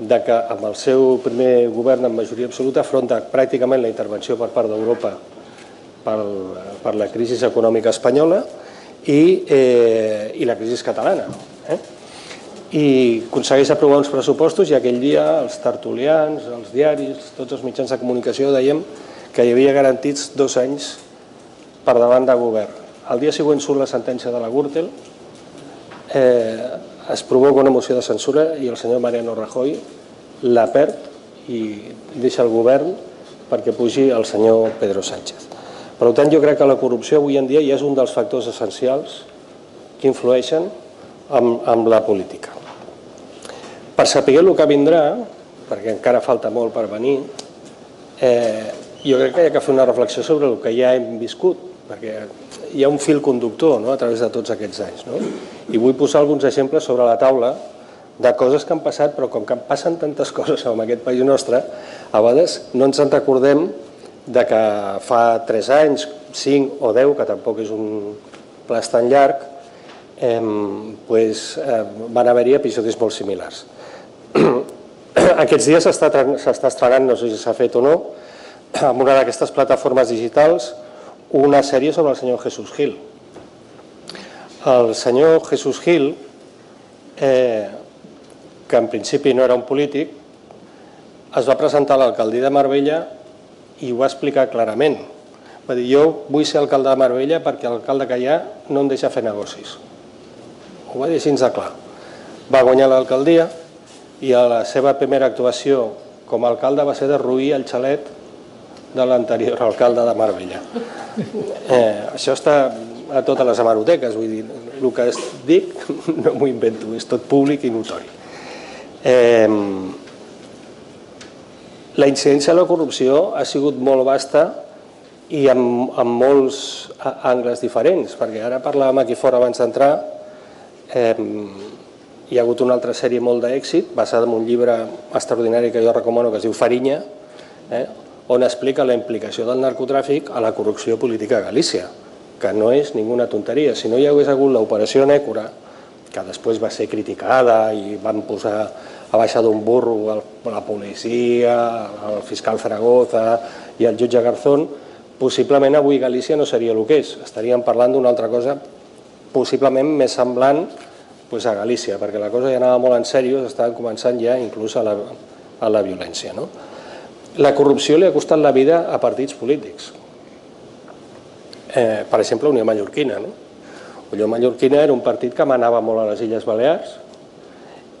que amb el seu primer govern en majoria absoluta afronta pràcticament la intervenció per part d'Europa per la crisi econòmica espanyola i la crisi catalana. I aconsegueix aprovar uns pressupostos i aquell dia els tertulians, els diaris, tots els mitjans de comunicació dèiem que hi havia garantits 2 anys per davant de govern. El dia següent surt la sentència de la Gürtel, es provoca una moció de censura i el senyor Mariano Rajoy la perd i deixa el govern perquè pugi el senyor Pedro Sánchez. Per tant, jo crec que la corrupció avui en dia ja és un dels factors essencials que influeixen en la política. Per saber el que vindrà, perquè encara falta molt per venir, jo crec que hi ha que fer una reflexió sobre el que ja hem viscut, perquè hi ha un fil conductor a través de tots aquests anys. I vull posar alguns exemples sobre la taula de coses que han passat, però com que passen tantes coses en aquest país nostre, a vegades no ens en recordem de que fa 3 anys, 5 o 10, que tampoc és un plaç tan llarg, van haver-hi episodis molt similars. Aquests dies s'està estrenant, no sé si s'ha fet o no, en una d'aquestes plataformes digitals, una sèrie sobre el senyor Jesús Gil. El senyor Jesús Gil, que en principi no era un polític, es va presentar a l'alcaldia de Marbella i ho va explicar clarament. Va dir, jo vull ser alcalde de Marbella perquè l'alcalde que hi ha no em deixa fer negocis. Ho va dir així de clar. Va guanyar l'alcaldia i a la seva primera actuació com a alcalde va ser derruir el xalet de l'anterior alcalde de Marbella. Això està a totes les hemeroteques, vull dir, el que dic no m'ho invento, és tot públic i notori. La incidència de la corrupció ha sigut molt vasta i amb molts angles diferents, perquè ara parlàvem aquí fora abans d'entrar, hi ha hagut una altra sèrie molt d'èxit, basada en un llibre extraordinari que jo recomano, que es diu Fariña, on explica la implicació del narcotràfic a la corrupció política a Galícia, que no és ninguna tonteria. Si no hi hagués hagut l'operació Nécora, que després va ser criticada i van posar a baixar d'un burro la policia, el fiscal Zaragoza i el jutge Garzón, possiblement avui Galícia no seria el que és. Estaríem parlant d'una altra cosa possiblement més semblant a Galícia, perquè la cosa ja anava molt en sèrio, estaven començant ja inclús a la violència. La corrupció li ha costat la vida a partits polítics. Per exemple, Unió Mallorquina. Unió Mallorquina era un partit que manava molt a les Illes Balears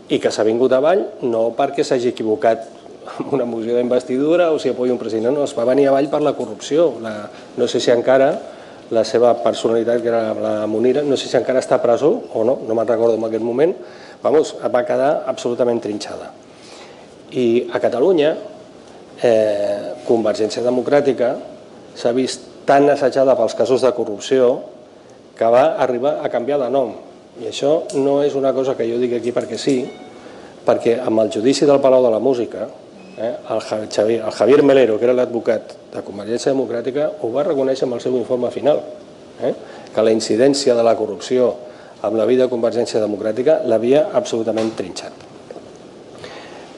i que s'ha vingut avall no perquè s'hagi equivocat amb una moció d'investidura o si apoya un president, no, es va venir avall per la corrupció. No sé si encara la seva personalitat, que era la Munira, no sé si encara està a presó o no, no me'n recordo en aquest moment, va quedar absolutament trinxada. I a Catalunya, Convergència Democràtica s'ha vist tan assajada pels casos de corrupció que va arribar a canviar de nom. I això no és una cosa que jo digui aquí perquè sí, perquè amb el judici del Palau de la Música, el Javier Melero, que era l'advocat de Convergència Democràtica, ho va reconèixer amb el seu informe final, que la incidència de la corrupció amb la vida de Convergència Democràtica l'havia absolutament trinxat.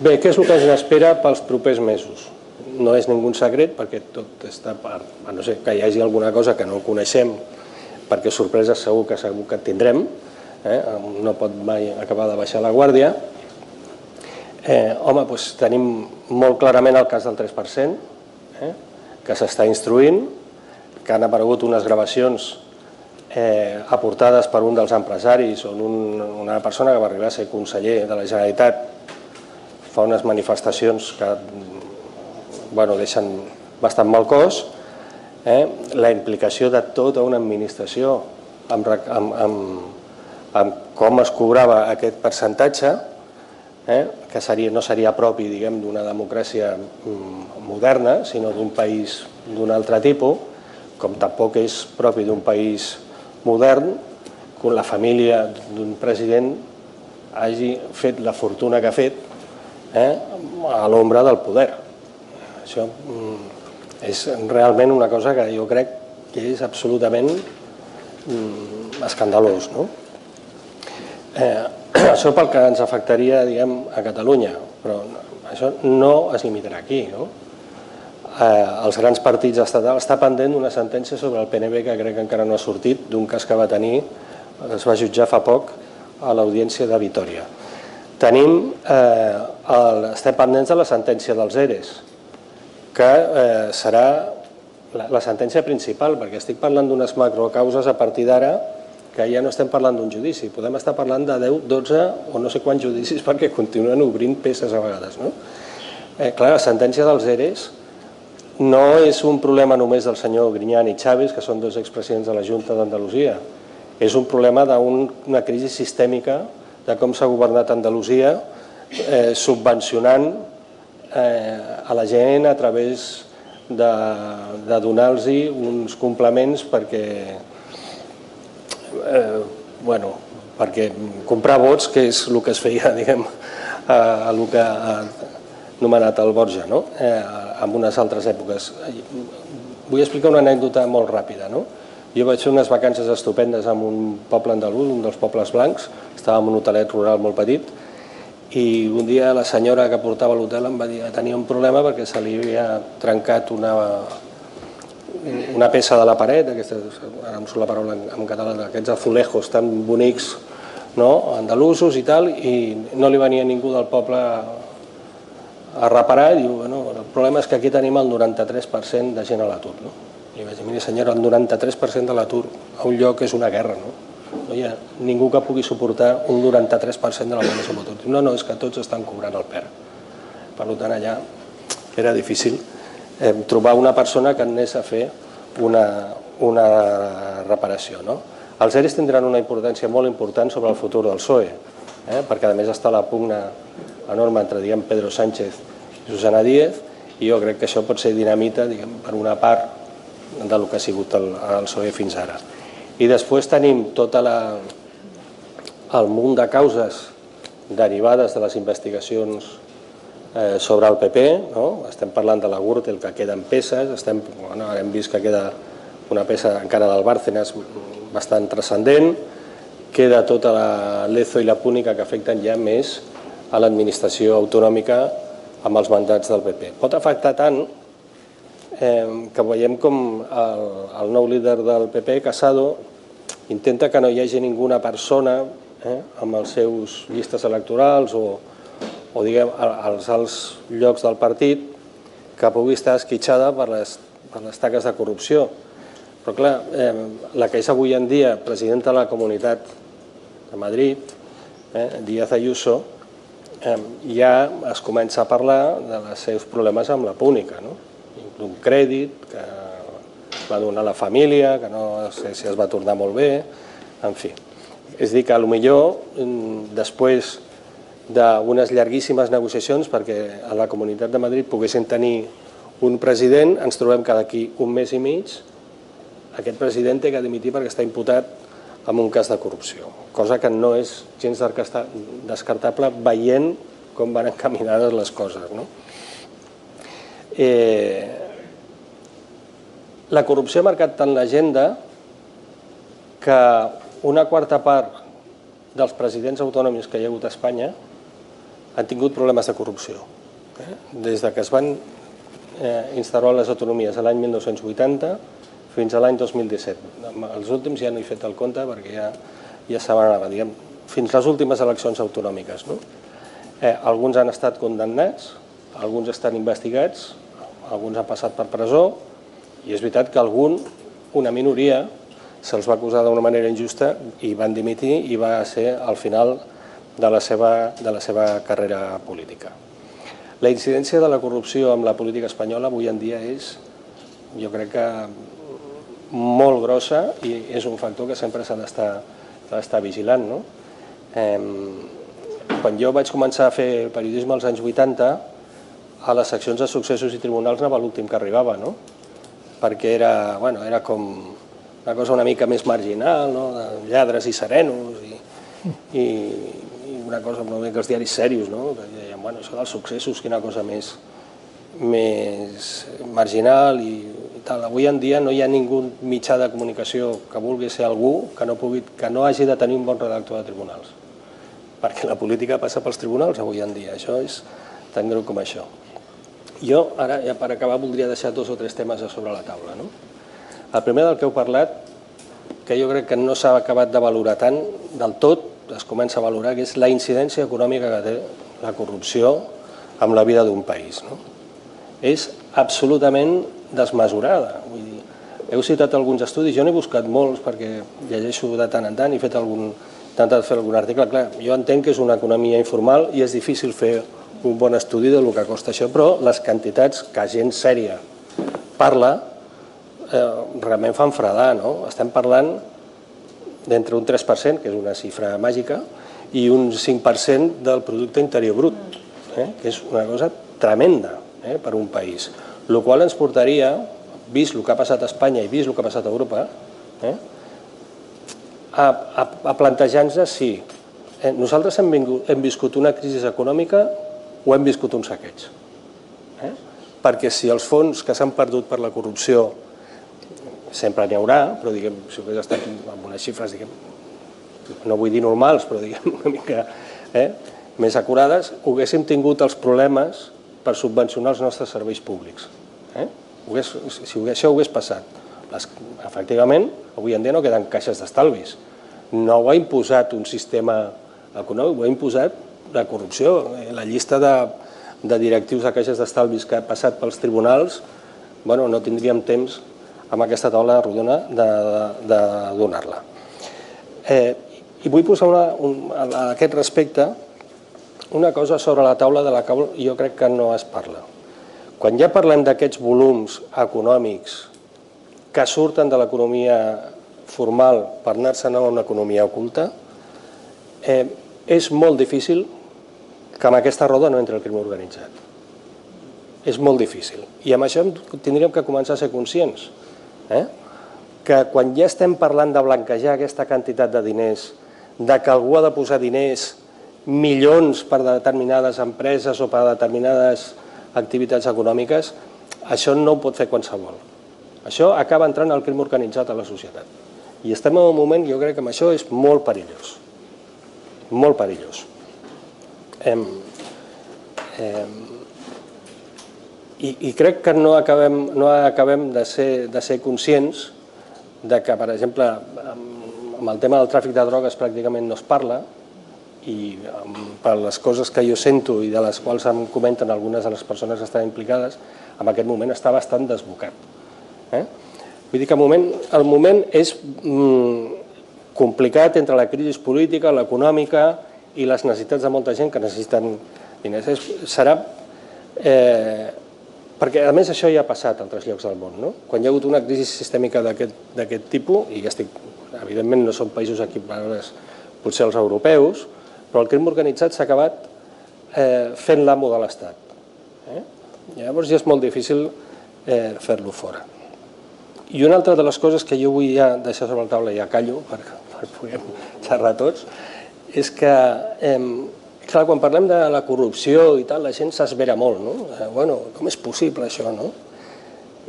Bé, què és el que ens espera pels propers mesos? No és ningú secret, perquè tot està a no ser que hi hagi alguna cosa que no coneixem, perquè sorpreses segur que tindrem, no pot mai acabar de baixar la guàrdia. Home, doncs tenim molt clarament el cas del 3%, que s'està instruint, que han aparegut unes gravacions aportades per un dels empresaris on una persona que va arribar a ser conseller de la Generalitat fa unes manifestacions que deixen bastant mal cos, la implicació de tota una administració amb com es cobrava aquest percentatge, que no seria propi d'una democràcia moderna, sinó d'un país d'un altre tipus, com tampoc és propi d'un país modern, que la família d'un president hagi fet la fortuna que ha fet a l'ombra del poder. Això és realment una cosa que jo crec que és absolutament escandalós. Això pel que ens afectaria a Catalunya, però això no es limitarà aquí. Els grans partits estatals està pendent d'una sentència sobre el PNB que crec que encara no ha sortit, d'un cas que va tenir, es va jutjar fa poc a l'Audiència de Vitòria. Estem pendents de la sentència dels ERES, que serà la sentència principal, perquè estic parlant d'unes macrocauses a partir d'ara que ja no estem parlant d'un judici, podem estar parlant de 10, 12 o no sé quants judicis perquè continuen obrint peces a vegades. Clar, la sentència dels EREs no és un problema només del senyor Griñán i Chaves, que són dos expresidents de la Junta d'Andalusia, és un problema d'una crisi sistèmica de com s'ha governat Andalusia, subvencionant a la gent a través de donar-los uns complements perquè comprar vots, que és el que es feia, diguem, a el que ha anomenat el Borja, en unes altres èpoques. Vull explicar una anècdota molt ràpida. Jo vaig fer unes vacances estupendes en un poble andalús, un dels pobles blancs, estava en un hotelet rural molt petit, i un dia la senyora que portava l'hotel em va dir que tenia un problema perquè se li havia trencat una peça de la paret, ara em surt la paraula en català, aquests azulejos tan bonics andalusos i tal, i no li venia ningú del poble a reparar, i diu, el problema és que aquí tenim el 93% de gent a l'atur. I vaig dir, mira senyora, el 93% de l'atur a un lloc és una guerra, no hi ha ningú que pugui suportar un 93% de la població amb atur. No, és que tots estan cobrant el PER. Per tant, allà era difícil trobar una persona que anés a fer una reparació. Els EREs tindran una importància molt important sobre el futur del PSOE, perquè a més està la pugna enorme entre Pedro Sánchez i Susana Díaz, i jo crec que això pot ser dinamita per una part del que ha sigut el PSOE fins ara. I després tenim tot el munt de causes derivades de les investigacions sobre el PP, estem parlant de la Gürtel, que queden peces, hem vist que queda una peça encara del Bárcenas bastant transcendent, queda tota la Lezo i la Púnica que afecten ja més a l'administració autonòmica amb els mandats del PP. Pot afectar tant que veiem com el nou líder del PP, Casado, intenta que no hi hagi ninguna persona amb els seus llistes electorals o als alts llocs del partit que pugui estar esquitxada per les taques de corrupció. Però clar, la que és avui en dia presidenta de la Comunitat de Madrid, Díaz Ayuso, ja es comença a parlar dels seus problemes amb la Púnica, d'un crèdit que va donar la família, que no sé si es va tornar molt bé, en fi. És a dir, que potser després d'unes llarguíssimes negociacions perquè a la Comunitat de Madrid poguessin tenir un president, ens trobem que d'aquí un mes i mig aquest president té que dimitir perquè està imputat en un cas de corrupció, cosa que no és gens descartable veient com van encaminades les coses. La corrupció ha marcat tant l'agenda que una quarta part dels presidents autònoms que hi ha hagut a Espanya han tingut problemes de corrupció. Des que es van instaurar les autonomies l'any 1980 fins a l'any 2017. Els últims ja no he fet el compte perquè ja se m'anava, fins les últimes eleccions autonòmiques. Alguns han estat condemnats, alguns estan investigats, alguns han passat per presó, i és veritat que una minoria, se'ls va acusar d'una manera injusta i van dimitir i va ser al final de la seva carrera política. La incidència de la corrupció amb la política espanyola avui en dia és, jo crec que, molt grossa i és un factor que sempre s'ha d'estar vigilant. Quan jo vaig començar a fer periodisme als anys 80, a les seccions de successos i tribunals anava l'últim que arribava, perquè era com una cosa una mica més marginal, de lladres i serenos, i una cosa una mica els diaris serios, que deien, això dels successos, quina cosa més marginal i tal. Avui en dia no hi ha ningú mitjà de comunicació que vulgui ser algú que no hagi de tenir un bon redactor de tribunals, perquè la política passa pels tribunals avui en dia, això és tan greu com això. Jo, ara, ja per acabar, voldria deixar 2 o 3 temes a sobre la taula. El primer del que heu parlat, que jo crec que no s'ha acabat de valorar tant del tot, es comença a valorar, que és la incidència econòmica que té la corrupció amb la vida d'un país. És absolutament desmesurada. Vull dir, heu citat alguns estudis, jo n'he buscat molts perquè llegeixo de tant en tant i he intentat fer algun article. Clar, jo entenc que és una economia informal i és difícil fer un bon estudi del que costa això, però les quantitats que gent sèria parla realment fan fredar, no? Estem parlant d'entre un 3%, que és una xifra màgica, i un 5% del producte interior brut, que és una cosa tremenda per un país. El qual ens portaria, vist el que ha passat a Espanya i vist el que ha passat a Europa, a plantejar-nos si nosaltres hem viscut una crisi econòmica o hem viscut un saqueig. Perquè si els fons que s'han perdut per la corrupció sempre n'hi haurà, però si hagués estat amb unes xifres, no vull dir normals, però una mica més acurades, haguéssim tingut els problemes per subvencionar els nostres serveis públics. Si això hagués passat, efectivament, avui en dia no queden caixes d'estalvis. No ho ha imposat un sistema econòmic, ho ha imposat la corrupció. La llista de directius de caixes d'estalvis que ha passat pels tribunals, no tindríem temps amb aquesta taula rodona de donar-la. I vull posar a aquest respecte una cosa sobre la taula de la qual jo crec que no es parla. Quan ja parlem d'aquests volums econòmics que surten de l'economia formal per anar-se'n a una economia oculta, és molt difícil que amb aquesta roda no entri el crim organitzat. És molt difícil. I amb això tindríem que començar a ser conscients que quan ja estem parlant de blanquejar aquesta quantitat de diners, de que algú ha de posar diners, milions per determinades empreses o per determinades activitats econòmiques, això no ho pot fer qualsevol. Això acaba entrant al crim organitzat a la societat. I estem en un moment, jo crec que amb això és molt perillós. Molt perillós. I crec que no acabem de ser conscients que, per exemple, amb el tema del tràfic de drogues pràcticament no es parla, i per les coses que jo sento i de les quals em comenten algunes de les persones que estan implicades, en aquest moment està bastant desbocat. Vull dir que el moment és complicat entre la crisi política, l'econòmica i les necessitats de molta gent que necessiten diners. Perquè, a més, això ja ha passat a altres llocs del món. Quan hi ha hagut una crisi sistèmica d'aquest tipus, i evidentment no són països equiparables potser els europeus, però el crim organitzat s'ha acabat fent l'amo de l'Estat. Llavors ja és molt difícil fer-lo fora. I una altra de les coses que jo vull ja deixar sobre la taula, ja callo, per poder xerrar tots, és que, clar, quan parlem de la corrupció i tal, la gent s'esvera molt, no? Bueno, com és possible això, no?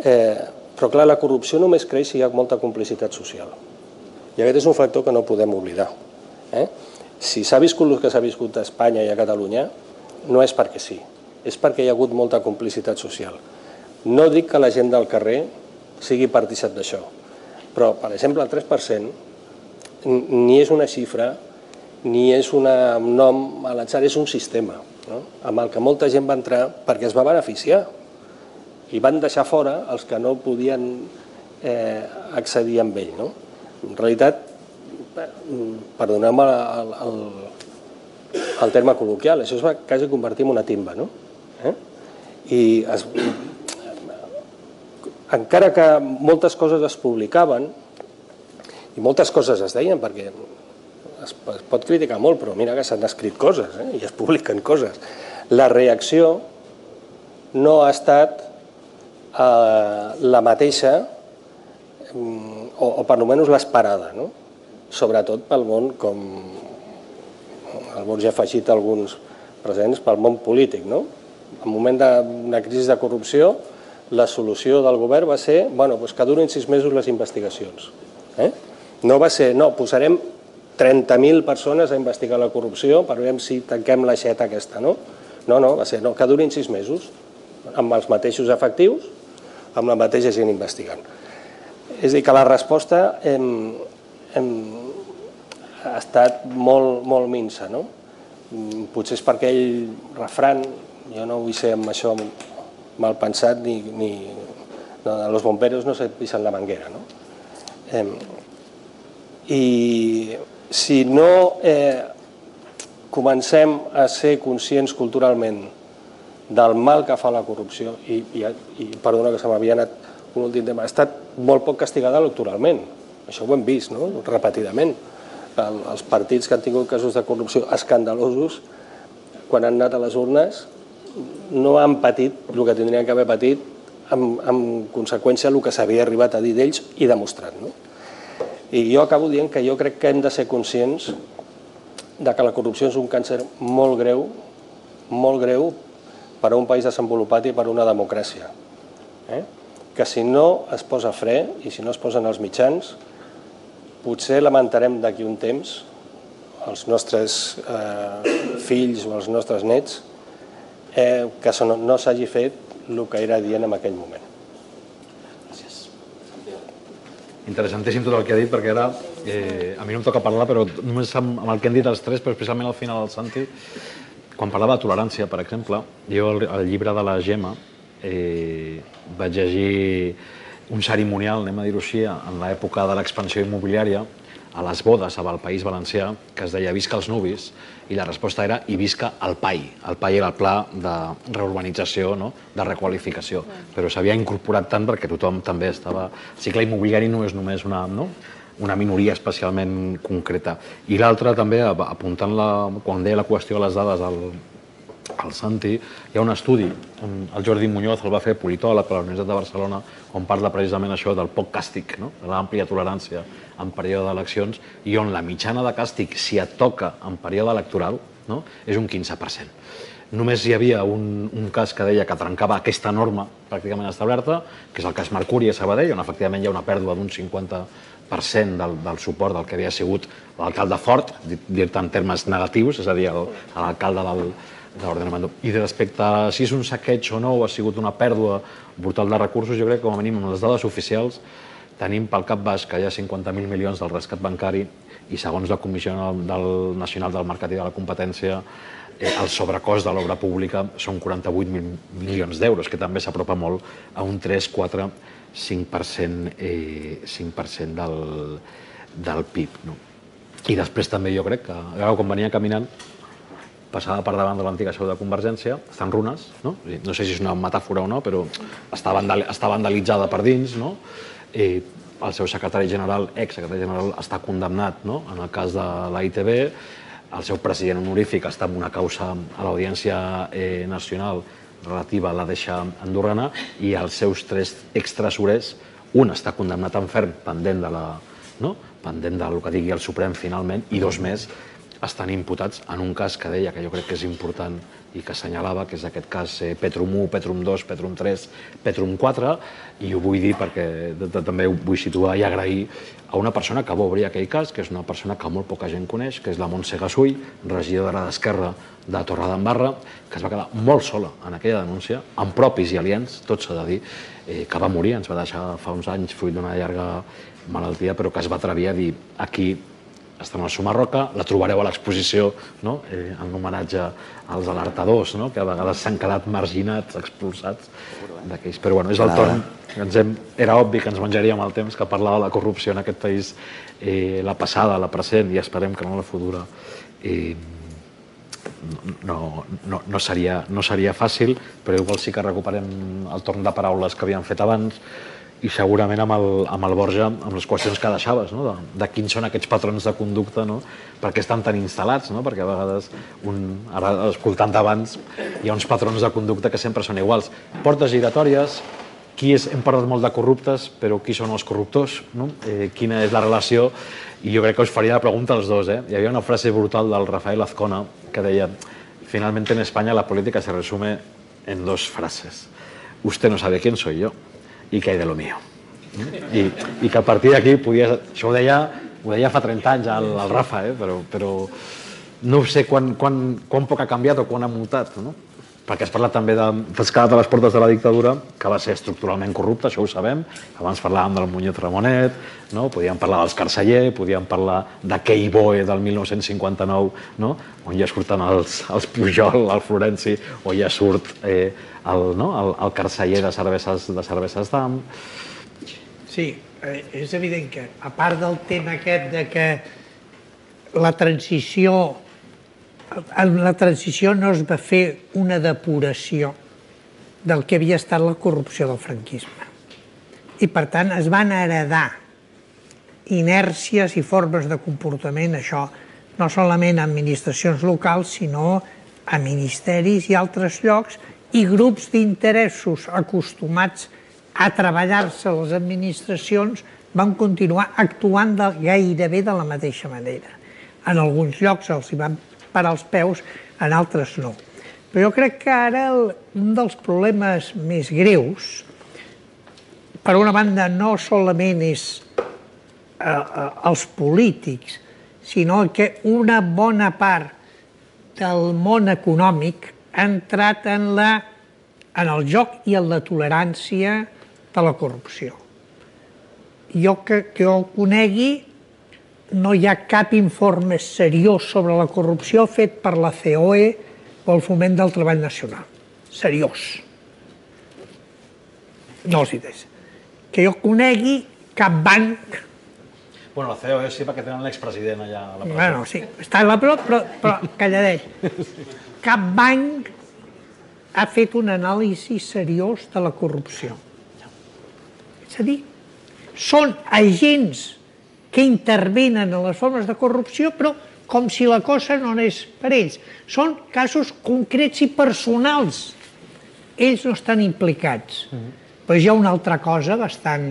Però, clar, la corrupció només creix si hi ha molta complicitat social. I aquest és un factor que no podem oblidar. Si s'ha viscut el que s'ha viscut a Espanya i a Catalunya, no és perquè sí, és perquè hi ha hagut molta complicitat social. No dic que la gent del carrer sigui partícip d'això, però, per exemple, el 3% ni és una xifra ni és un nom a l'atzar, és un sistema amb el que molta gent va entrar perquè es va beneficiar i van deixar fora els que no podien accedir amb ell. En realitat, perdoneu-me el terme col·loquial, això es va quasi convertir en una timba. I encara que moltes coses es publicaven i moltes coses es deien, perquè es pot criticar molt, però mira que s'han escrit coses i es publiquen coses, la reacció no ha estat la mateixa o per almenys l'esperada, sobretot pel món, com el Borja ha afegit alguns presents, pel món polític. En el moment d'una crisi de corrupció, la solució del govern va ser que durin 6 mesos les investigacions. No va ser, no, posarem 30.000 persones a investigar la corrupció per veure si tanquem l'aixeta aquesta. No, va ser que durin 6 mesos, amb els mateixos efectius, amb la mateixa gent investigant. És a dir, que la resposta ha estat molt minsa. Potser és per aquell refran, jo no vull ser amb això mal pensat ni los bomberos no se pisan la manguera, no? I si no comencem a ser conscients culturalment del mal que fa la corrupció, i perdona que se m'havia anat un últim tema, ha estat molt poc castigada electoralment, això ho hem vist repetidament. Els partits que han tingut casos de corrupció escandalosos, quan han anat a les urnes, no han patit el que tindrien que haver patit en conseqüència el que s'havia arribat a dir d'ells i demostrat. I jo acabo dient que jo crec que hem de ser conscients que la corrupció és un càncer molt greu per a un país desenvolupat i per a una democràcia. Que si no es posa fre i si no es posen els mitjans, potser lamentarem d'aquí un temps els nostres fills o els nostres nets que no s'hagi fet el que era dient en aquell moment. Gràcies. Interessantíssim tot el que ha dit, perquè ara a mi no em toca parlar, però només amb el que han dit els tres, però especialment al final el Santi, quan parlava de tolerància, per exemple, jo al llibre de la Gemma vaig llegir un cerimonial, anem a dir-ho així, en l'època de l'expansió immobiliària, a les bodes al País Valencià, que es deia Visca els nuvis, i la resposta era i visca el PAI. El PAI era el pla de reurbanització, de requalificació, però s'havia incorporat tant perquè tothom també estava... El cicle immobiliari no és només una minoria especialment concreta. I l'altra també, apuntant quan deia la qüestió de les dades al Santi, hi ha un estudi, el Jordi Muñoz el va fer politòleg a la Universitat de Barcelona, on parla precisament això del poc càstig, de l'àmplia tolerància en període d'eleccions, i on la mitjana de càstig, si et toca en període electoral, és un 15%. Només hi havia un cas que deia que trencava aquesta norma pràcticament establerta, que és el cas Mercuri a Sabadell, on efectivament hi ha una pèrdua d'un 50% del suport del que havia sigut l'alcalde Fort, dir-te en termes negatius, és a dir, l'alcalde de l'ordenament. I respecte a si és un saqueig o no, o ha sigut una pèrdua brutal de recursos, jo crec que com a mínim amb les dades oficials tenim pel cap baix que hi ha 50.000 milions del rescat bancari i segons la Comissió Nacional del Mercat i de la Competència el sobrecost de l'obra pública són 48 milions d'euros, que també s'apropa molt a un 3, 4, 5% del PIB. I després també jo crec que, quan venia caminant, passava per davant de l'antiga seu de Convergència, està en runes, no sé si és una metàfora o no, però està vandalitzada per dins, el seu secretari general, exsecretari general, està condemnat en el cas de la ITV, el seu president honorífic està en una causa a l'Audiència Nacional relativa a la deixa andorrana i els seus 3 extresorers, un està condemnat en ferm pendent del que digui el Suprem finalment i 2 més estan imputats en un cas que deia que jo crec que és important i que assenyalava, que és aquest cas Petrum 1, Petrum 2, Petrum 3, Petrum 4, i ho vull dir perquè també ho vull situar i agrair a una persona que va obrir aquell cas, que és una persona que molt poca gent coneix, que és la Montse Gasull, regidora d'Esquerra de Torredembarra, que es va quedar molt sola en aquella denúncia, amb propis i aliens, tot s'ha de dir, que va morir, ens va deixar fa uns anys fruit d'una llarga malaltia, però que es va atrevir a dir aquí està en el Sumarroca, la trobareu a l'exposició en homenatge als alertadors, que a vegades s'han quedat marginats, expulsats d'aquells. Però bueno, és el torn. Era obvi que ens menjaríem el temps que parlava de la corrupció en aquest país, la passada, la present, i esperem que no la futura no seria fàcil, però igual sí que recuperem el torn de paraules que havíem fet abans, i segurament amb el Borja, amb les qüestions que deixaves, de quins són aquests patrons de conducta, perquè estan tan instal·lats, perquè a vegades, ara escoltant abans, hi ha uns patrons de conducta que sempre són iguals. Portes giratòries, hem parlat molt de corruptes, però qui són els corruptors? Quina és la relació? I jo crec que us faria la pregunta als dos. Hi havia una frase brutal del Rafael Azcona que deia: finalmente en España la política se resume en 2 frases. Usted no sabe quién soy yo. I què hi de lo mío. I que a partir d'aquí això ho deia fa 30 anys el Rafa, però no sé quan poc ha canviat o quan ha mutat. perquè has parlat també dels quedat a les portes de la dictadura, que va ser estructuralment corrupta, això ho sabem. Abans parlàvem del Muñoz Ramonet, podíem parlar dels Carceller, podíem parlar d'aquell BOE del 1959, on ja surten els Pujol, el Florenci, o ja surt el Carceller de cerveses d'AM. Sí, és evident que, a part del tema aquest de que la transició no es va fer una depuració del que havia estat la corrupció del franquisme. I, per tant, es van heredar inèrcies i formes de comportament, això no solament a administracions locals, sinó a ministeris i altres llocs, i grups d'interessos acostumats a treballar-se a les administracions van continuar actuant gairebé de la mateixa manera. En alguns llocs els hi van parar els peus, en altres no. Però jo crec que ara un dels problemes més greus, per una banda, no solament és els polítics, sinó que una bona part del món econòmic ha entrat en el joc i en la tolerància de la corrupció. Jo que ho conegui, no hi ha cap informe seriós sobre la corrupció fet per la COE o el Foment del Treball Nacional. Seriós. No els hi des. Que jo conegui cap banc... Bueno, la COE sí, perquè tenen l'expresident allà a la presó. Bueno, sí, està a la presó, però calladet. Cap banc ha fet un anàlisi seriós de la corrupció. És a dir, són agents que intervenen en les formes de corrupció, però com si la cosa no anés per ells. Són casos concrets i personals. Ells no estan implicats. Però hi ha una altra cosa bastant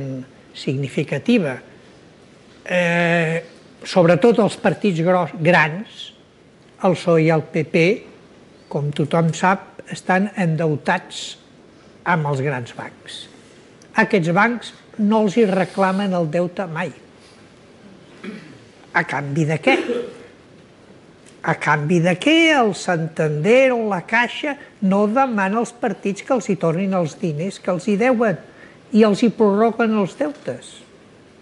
significativa. Sobretot els partits grans, el PSOE i el PP, com tothom sap, estan endeutats amb els grans bancs. Aquests bancs no els hi reclamen el deute mai. A canvi de què? A canvi de què el Santander o la Caixa no demana als partits que els hi tornin els diners que els hi deuen i els hi prorroguen els deutes.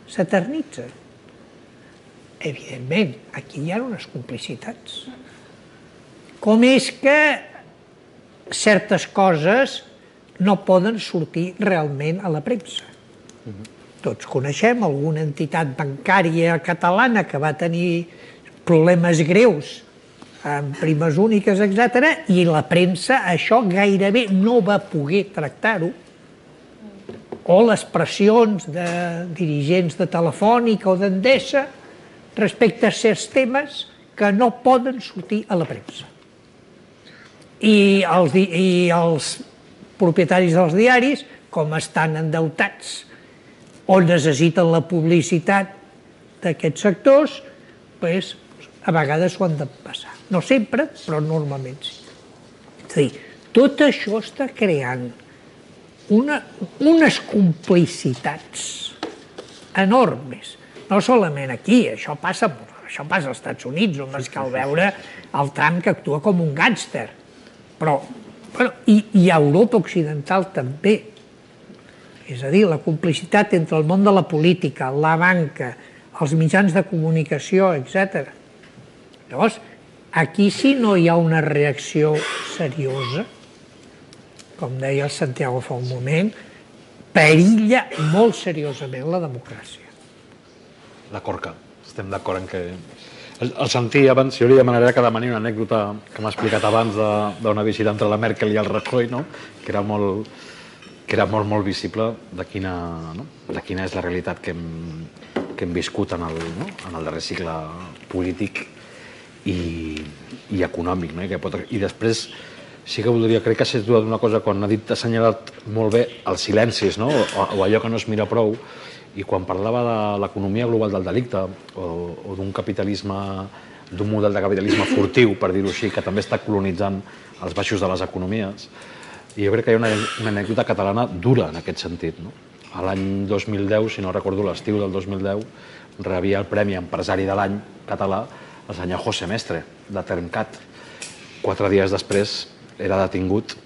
S'eternitzen. Evidentment, aquí hi ha unes complicitats. Com és que certes coses no poden sortir realment a la premsa? Tots coneixem alguna entitat bancària catalana que va tenir problemes greus amb primes úniques, etc. I la premsa això gairebé no va poder tractar-ho. O les pressions de dirigents de Telefònica o d'Endesa respecte a certs temes que no poden sortir a la premsa. I els propietaris dels diaris, com estan endeutats o necessiten la publicitat d'aquests sectors, a vegades ho han de passar. No sempre, però normalment sí. És a dir, tot això està creant unes complicitats enormes. No solament aquí, això passa als Estats Units, només cal veure el Trump que actua com un gàngster. Però, i a Europa Occidental també. És a dir, la complicitat entre el món de la política, la banca, els mitjans de comunicació, etc. Llavors, aquí si no hi ha una reacció seriosa, com deia el Santiago fa un moment, perilla molt seriosament la democràcia. La corca. Estem d'acord en que... El Santi abans, jo li demanaré que demani una anècdota que m'ha explicat abans d'una visita entre la Merkel i el Rajoy, que era molt visible de quina és la realitat que hem viscut en el darrer cicle polític i econòmic. I després sí que voldria, crec que s'ha situat una cosa, quan ha assenyalat molt bé els silencis, o allò que no es mira prou, i quan parlava de l'economia global del delicte o d'un capitalisme, d'un model de capitalisme furtiu, per dir-ho així, que també està colonitzant els baixos de les economies, i jo crec que hi ha una anècdota catalana dura en aquest sentit. A l'any 2010, si no recordo, l'estiu del 2010, rebia el Premi Empresari de l'Any català el senyor José Mestre, de Termcat. 4 dies després era detingut,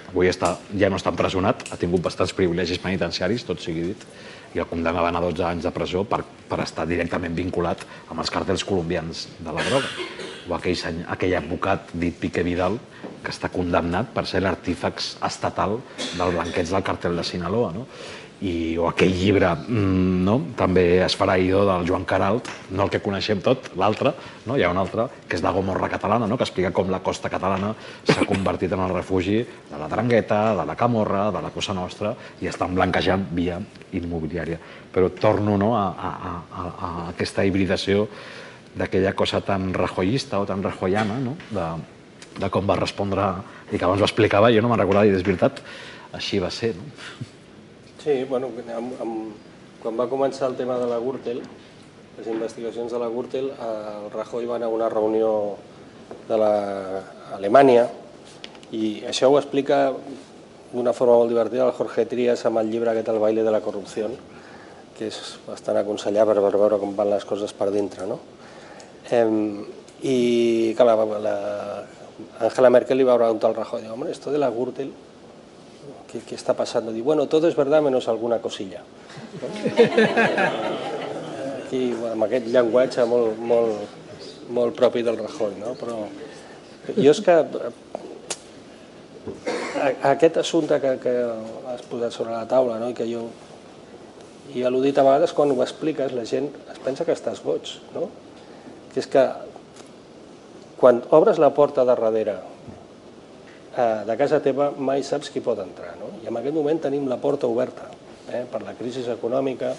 avui ja no està empresonat, ha tingut bastants privilegis penitenciaris, tot sigui dit, i el condemnaven a 12 anys de presó per estar directament vinculat amb els càrtels colombians de la droga. O aquell advocat dit Piqué Vidal, que està condemnat per ser l'artífex estatal del blanqueig del càrtel de Sinaloa. O aquell llibre també esfereïdor del Joan Caralt, no el que coneixem tot, l'altre, hi ha un altre, que és la Gomorra catalana, que explica com la costa catalana s'ha convertit en el refugi de la Drangheta, de la Camorra, de la Cosa Nostra, i estan blanquejant via immobiliària. Però torno a aquesta hibridació d'aquella cosa tan rajoyista o tan rajoyana, de com va respondre, i que abans ho explicava, jo no me'n recordava, i és veritat, així va ser. Sí, bueno, quan va començar el tema de la Gürtel, les investigacions de la Gürtel, el Rajoy va anar a una reunió de l'Alemanya i això ho explica d'una forma molt divertida el Jorge Trías amb el llibre aquest, El baile de la corrupció, que és bastant aconsellar per veure com van les coses per dintre. I Angela Merkel li va preguntar al Rajoy, hombre, esto de la Gürtel, ¿qué está pasando? Digo, bueno, todo es verdad menos alguna cosilla. Aquí, amb aquest llenguatge molt propi del Rajoy, no? Però jo és que aquest assumpte que has posat sobre la taula, i que jo ja l'he dit a vegades, quan ho expliques la gent es pensa que estàs boig, no? Que és que quan obres la porta de darrere de casa teva mai saps qui pot entrar, i en aquest moment tenim la porta oberta per la crisi econòmica,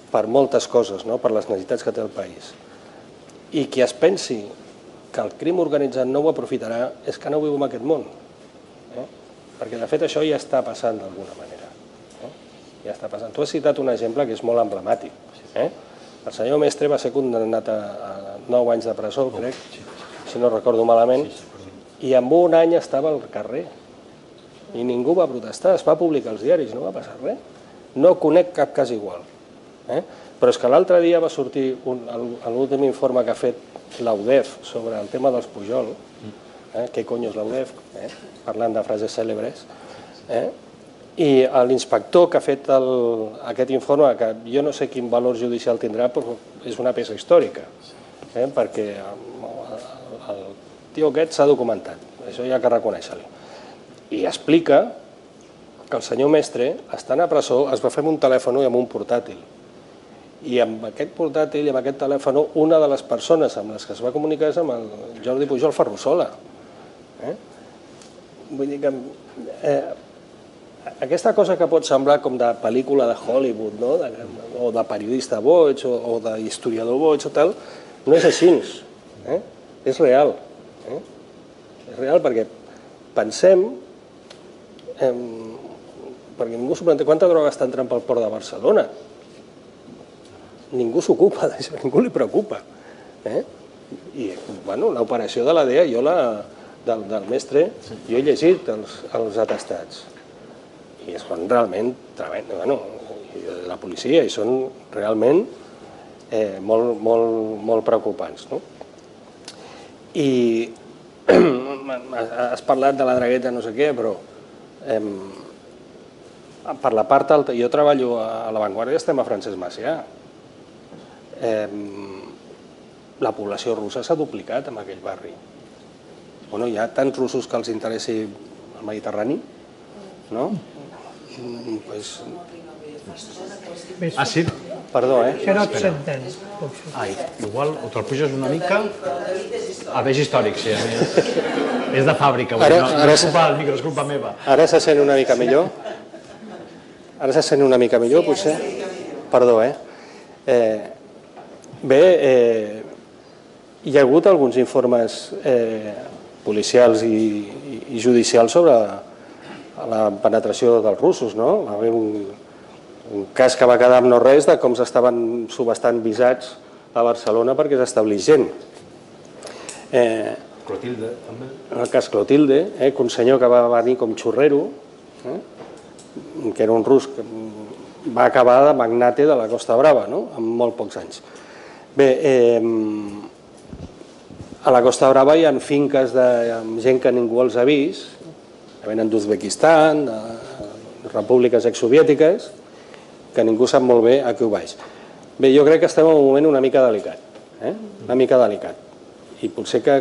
per moltes coses, per les necessitats que té el país. I qui es pensi que el crim organitzat no ho aprofitarà és que no viu en aquest món, perquè de fet això ja està passant d'alguna manera. Ja està passant. Tu has citat un exemple que és molt emblemàtic. El senyor Mestre va ser condemnat a 9 anys de presó, crec, si no recordo malament, i en un any estava al carrer i ningú va protestar, es va publicar als diaris, no va passar res. No conec cap cas igual. Però és que l'altre dia va sortir l'últim informe que ha fet l'UDEF sobre el tema dels Pujol, què cony és l'UDEF, parlant de frases cèlebres, i l'inspector que ha fet aquest informe, que jo no sé quin valor judicial tindrà, però és una peça històrica, perquè el tio aquest s'ha documentat, això ja que reconèixer-li. I explica que el senyor Mestre, estant a presó, es va fer amb un telèfon i amb un portàtil. I amb aquest portàtil i amb aquest telèfon, una de les persones amb les que es va comunicar és amb el Jordi Pujol Ferrusola. Vull dir que aquesta cosa que pot semblar com de pel·lícula de Hollywood, o de periodista boig, o d'historiador boig o tal, no és així. És real. És real perquè pensem, perquè ningú s'ho planteja, quanta droga està entrant pel port de Barcelona? Ningú s'ocupa d'això, ningú li preocupa. I l'operació de la DEA, jo del Mestre, jo he llegit els atestats i són realment de la policia i són realment molt preocupants. I has parlat de la Dragueta no sé què, però per la part alta, jo treballo a La Vanguardia, estem a Francesc Macià. La població russa s'ha duplicat en aquell barri. Hi ha tants russos que els interessi el Mediterrani, no? Ah, sí? Perdó, Això no et s'entén. Igual te'l puges una mica... Veix històric, sí. És de fàbrica. No és culpa meva. Ara se sent una mica millor? Ara se sent una mica millor, potser? Perdó, Bé, hi ha hagut alguns informes policials i judicials sobre la penetració dels russos, no? Va haver un cas que va quedar amb no res de com s'estaven subhastant visats a Barcelona perquè s'establís gent. Clotilde, també. En el cas Clotilde, un senyor que va venir com xurrero, que era un rus que va acabar de magnate de la Costa Brava, en molt pocs anys. Bé, A la Costa Brava hi ha finques amb gent que ningú els ha vist, que venen d'Uzbekistan, de repúbliques exsoviètiques, que ningú sap molt bé a què ho vaig. Bé, jo crec que estem en un moment una mica delicat, una mica delicat. I potser que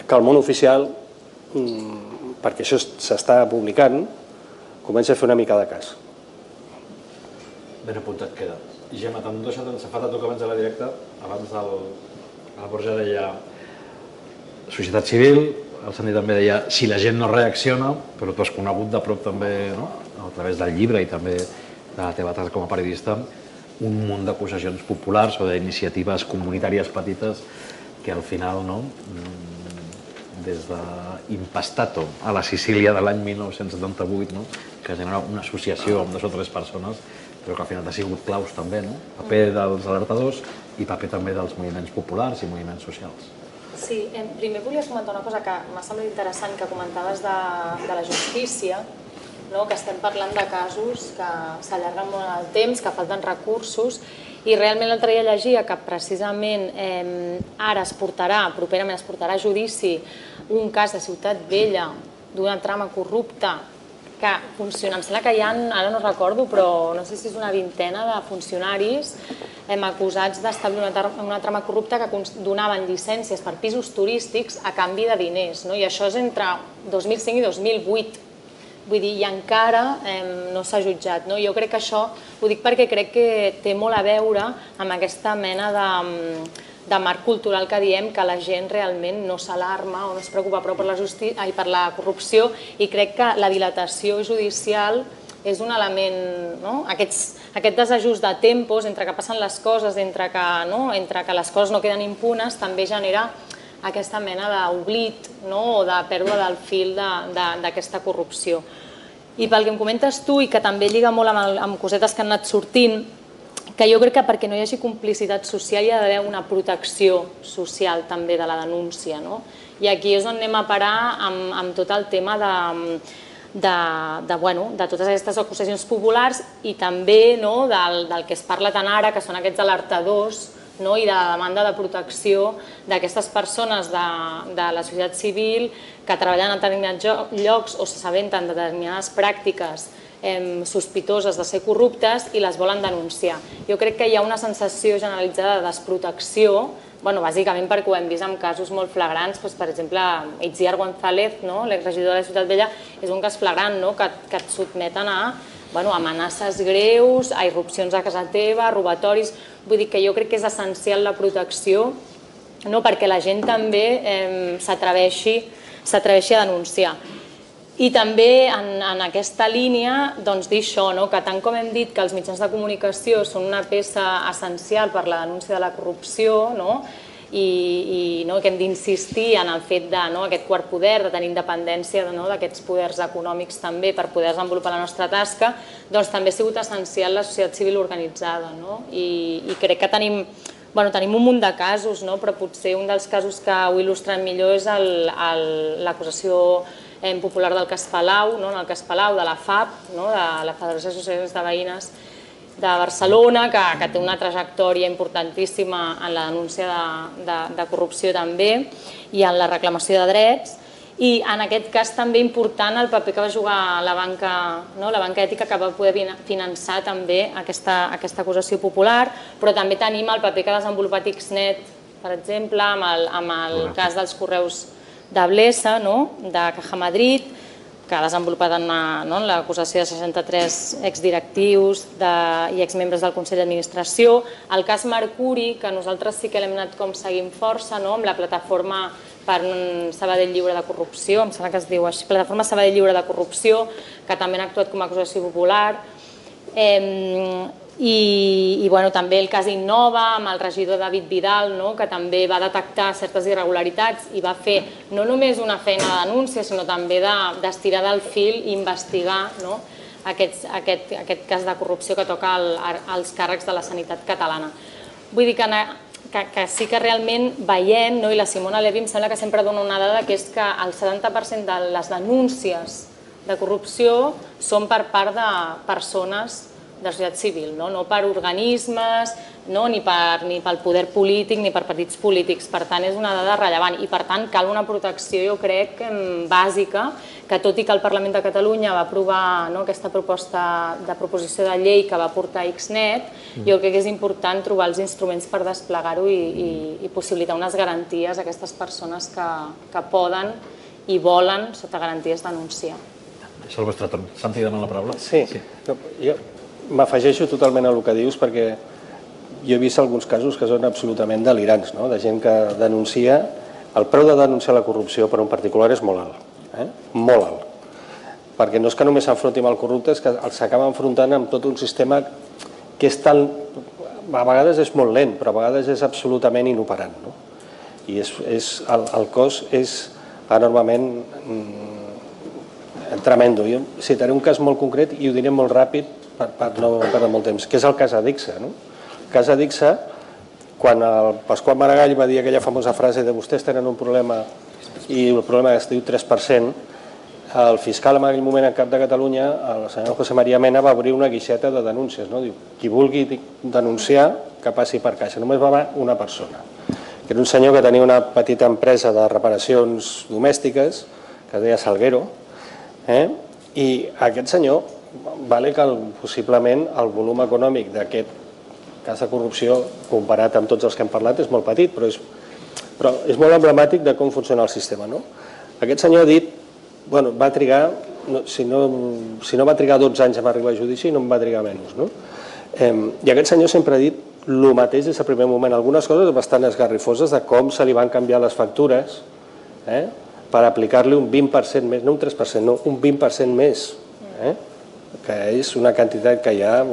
el món oficial, perquè això s'està publicant, comença a fer una mica de cas. Ben apuntat queda. Gemma, t'han deixat ensafat a tu que abans de la directa, abans el Borja deia societat civil, el Santi també deia si la gent no reacciona, però tu has conegut de prop també, a través del llibre i també de la teva tasca com a periodista, un munt d'acusacions populars o d'iniciatives comunitàries petites que al final, des d'Impastato a la Sicília de l'any 1978, que genera una associació amb 2 o 3 persones, però que al final ha sigut claus també, paper dels alertadors i paper també dels moviments populars i moviments socials. Sí, primer volia comentar una cosa que m'ha semblat interessant, que comentaves de la justícia, que estem parlant de casos que s'allarguen molt en el temps, que falten recursos, i realment l'altre dia llegia que precisament ara properament es portarà a judici un cas de Ciutat Vella d'una trama corrupta que funciona. Em sembla que hi ha, ara no recordo, però no sé si és una vintena de funcionaris acusats d'establir una trama corrupta que donaven llicències per pisos turístics a canvi de diners. I això és entre 2005 i 2008. Vull dir, i encara no s'ha jutjat. Jo crec que això, ho dic perquè crec que té molt a veure amb aquesta mena de marc cultural que diem, que la gent realment no s'alarma o no es preocupa prou per la corrupció, i crec que la dilatació judicial és un element, aquest desajust de tempos entre que passen les coses, entre que les coses no queden impunes, també genera aquesta mena d'oblit o de pèrdua del fil d'aquesta corrupció. I pel que em comentes tu, i que també lliga molt amb cosetes que han anat sortint, que jo crec que perquè no hi hagi complicitat social hi ha d'haver una protecció social també de la denúncia. I aquí és on anem a parar amb tot el tema de totes aquestes acusacions populars i també del que es parla tant ara, que són aquests alertadors i de la demanda de protecció d'aquestes persones de la societat civil que treballen en determinats llocs o s'assabenten de determinades pràctiques sospitoses de ser corruptes i les volen denunciar. Jo crec que hi ha una sensació generalitzada de desprotecció, bàsicament perquè ho hem vist en casos molt flagrants, per exemple, Itziar González, l'exregidor de la Ciutat Vella, és un cas flagrant que et sotmeten a amenaces greus, a irrupcions a casa teva, a robatoris. Vull dir que jo crec que és essencial la protecció perquè la gent també s'atreveixi a denunciar. I també en aquesta línia dir això, que tant com hem dit que els mitjans de comunicació són una peça essencial per la denúncia de la corrupció i que hem d'insistir en el fet d'aquest quart poder, de tenir independència d'aquests poders econòmics també per poder desenvolupar la nostra tasca, doncs també ha sigut essencial la societat civil organitzada. I crec que tenim un munt de casos, però potser un dels casos que ho il·lustren millor és l'acusació popular del cas Palau, en el cas Palau, de la FAP, de la Federació d'Associacions de Veïnes de Barcelona, que té una trajectòria importantíssima en la denúncia de corrupció també i en la reclamació de drets. I en aquest cas també important el paper que va jugar la banca ètica, que va poder finançar també aquesta acusació popular, però també tenim el paper que ha desenvolupat Xnet, per exemple, amb el cas dels correus de Blesa, de Caja Madrid, que ha desenvolupat en l'acusació de 63 exdirectius i exmembres del Consell d'Administració. El cas Mercuri, que nosaltres sí que l'hem anat seguint força, amb la plataforma per Sabadell Lliure de Corrupció, em sembla que es diu així, plataforma Sabadell Lliure de Corrupció, que també han actuat com a acusació popular. I també el cas Innova amb el regidor David Vidal, que també va detectar certes irregularitats i va fer no només una feina de denúncia, sinó també d'estirar del fil i investigar aquest cas de corrupció que toca als càrrecs de la sanitat catalana. Vull dir que sí que realment veiem, i la Simona Levi em sembla que sempre dona una dada, que és que el 70% de les denúncies de corrupció són per part de persones societat civil, no per organismes, ni pel poder polític ni per partits polítics. Per tant, és una dada rellevant i, per tant, cal una protecció, jo crec, bàsica, que tot i que el Parlament de Catalunya va aprovar aquesta proposta de proposició de llei que va portar Xnet, jo crec que és important trobar els instruments per desplegar-ho i possibilitar unes garanties a aquestes persones que poden i volen, sota garanties, denunciar. És el vostre torn. Santi, demana la paraula. Sí, jo m'afegeixo totalment a el que dius perquè jo he vist alguns casos que són absolutament delirants, de gent que denuncia. El preu de denunciar la corrupció per un particular és molt alt, molt alt. Perquè no és que només s'enfronti amb el corrupte, és que s'acaba enfrontant amb tot un sistema que és tan... A vegades és molt lent, però a vegades és absolutament inoperant. I el cost és enormement tremendo. Jo citaré un cas molt concret i ho diré molt ràpid per no perdre molt temps, que és el cas Adixa. El cas Adixa, quan el Pasqual Maragall va dir aquella famosa frase de vostès tenen un problema i el problema es diu 3%, el fiscal en aquell moment en cap de Catalunya, el senyor José María Mena, va obrir una guixeta de denúncies. Diu, qui vulgui denunciar, que passi per caixa. Només va haver una persona, que era un senyor que tenia una petita empresa de reparacions domèstiques, que es deia Salguero, i aquest senyor, vale que possiblement el volum econòmic d'aquest cas de corrupció, comparat amb tots els que hem parlat, és molt petit, però és molt emblemàtic de com funciona el sistema. Aquest senyor ha dit, va trigar, si no va trigar 12 anys a arribar a judici, no en va trigar menys. I aquest senyor sempre ha dit el mateix des del primer moment, algunes coses bastant esgarrifoses de com se li van canviar les factures per aplicar-li un 20% més, no un 3%, no, un 20% més, que és una quantitat que ja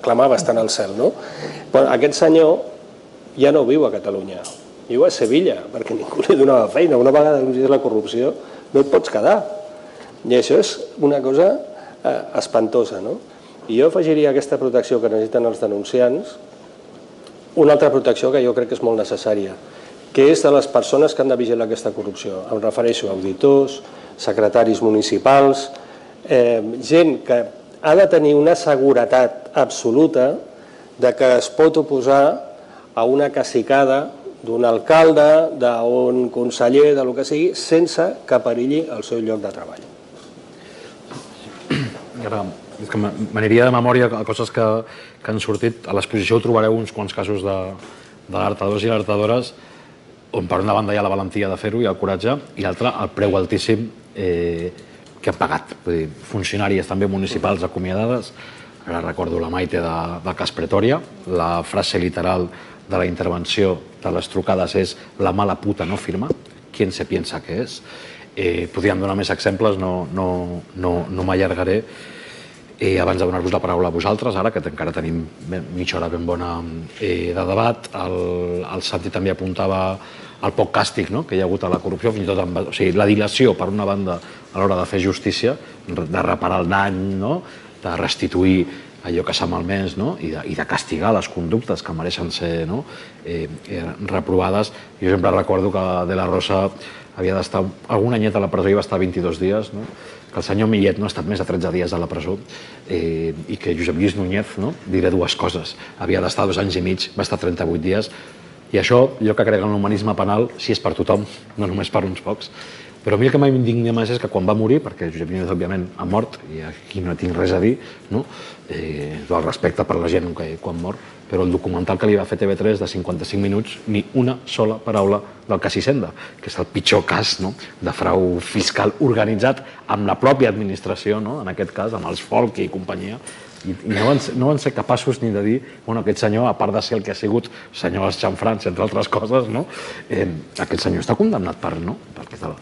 clama bastant al cel. Aquest senyor ja no viu a Catalunya, viu a Sevilla, perquè ningú li donava feina. Una vegada denunciés la corrupció no et pots quedar. I això és una cosa espantosa. I jo afegiria aquesta protecció que necessiten els denunciants, una altra protecció que jo crec que és molt necessària, que és de les persones que han de vigilar aquesta corrupció. Em refereixo a auditors, secretaris municipals, gent que ha de tenir una seguretat absoluta de que es pot oposar a una cacicada d'un alcalde, d'un conseller, del que sigui, sense que perilli el seu lloc de treball. És que m'aniria de memòria a coses que han sortit. A l'exposició trobareu uns quants casos d'alertadors i alertadores on per una banda hi ha la valentia de fer-ho i el coratge, i l'altra el preu altíssim que han pagat. Funcionàries també municipals acomiadades. Ara recordo la Maite del cas Pretòria. La frase literal de la intervenció de les trucades és la mala puta no firma. ¿Quién se piensa que és? Podríem donar més exemples, no m'allargaré. Abans de donar-vos la paraula a vosaltres, ara que encara tenim mitja hora ben bona de debat, el Santi també apuntava el poc càstig que hi ha hagut a la corrupció, fins i tot la dilació, per una banda, a l'hora de fer justícia, de reparar el dany, de restituir allò que s'ha malmès i de castigar les conductes que mereixen ser reprovades. Jo sempre recordo que De la Rosa havia d'estar algun anyet a la presó i va estar 22 dies, que el senyor Millet no ha estat més de 13 dies a la presó i que Josep Lluís Núñez, diré dues coses, havia d'estar 2 anys i mig, va estar 38 dies, i això, jo que crec en l'humanisme penal, sí és per tothom, no només per uns pocs. Però a mi el que m'indigna més és que quan va morir, perquè Josep Núñez òbviament ha mort, i aquí no tinc res a dir, el respecte per la gent quan mor, però el documental que li va fer TV3 de 55 minuts, ni una sola paraula del cas Hisenda, que és el pitjor cas de frau fiscal organitzat amb la pròpia administració, en aquest cas, amb els Folchi i companyia, i no van ser capaços ni de dir aquest senyor, a part de ser el que ha sigut senyor dels xamfrans, entre altres coses, aquest senyor està condemnat per què tal.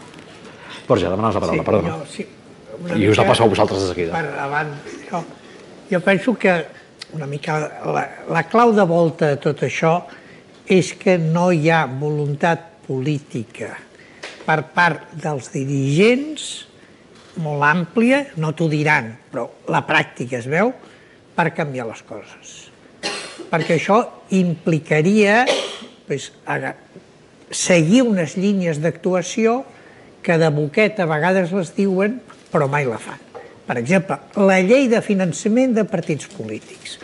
Borja, demanes la paraula, perdona. I us la passo a vosaltres de seguida. Jo penso que una mica la clau de volta de tot això és que no hi ha voluntat política per part dels dirigents molt àmplia, no t'ho diran, però la pràctica es veu, per canviar les coses. Perquè això implicaria seguir unes línies d'actuació que de boqueta a vegades les diuen, però mai la fan. Per exemple, la llei de finançament de partits polítics.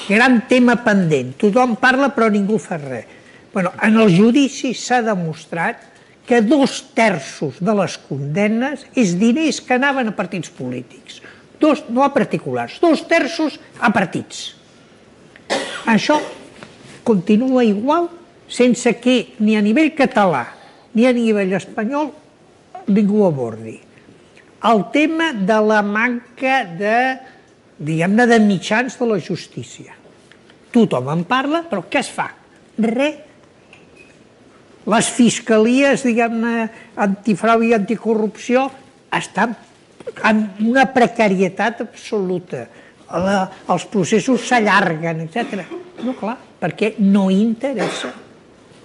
Gran tema pendent. Tothom parla però ningú fa res. En el judici s'ha demostrat que 2/3 de les condemnes és diners que anaven a partits polítics. No a particulars, 2/3 a partits. Això continua igual sense que ni a nivell català ni a nivell espanyol ningú abordi. El tema de la manca de mitjans de la justícia. Tothom en parla, però què es fa? Res. Les fiscalies, antifrau i anticorrupció estan en una precarietat absoluta. Els processos s'allarguen, etc. No, clar, perquè no interessa.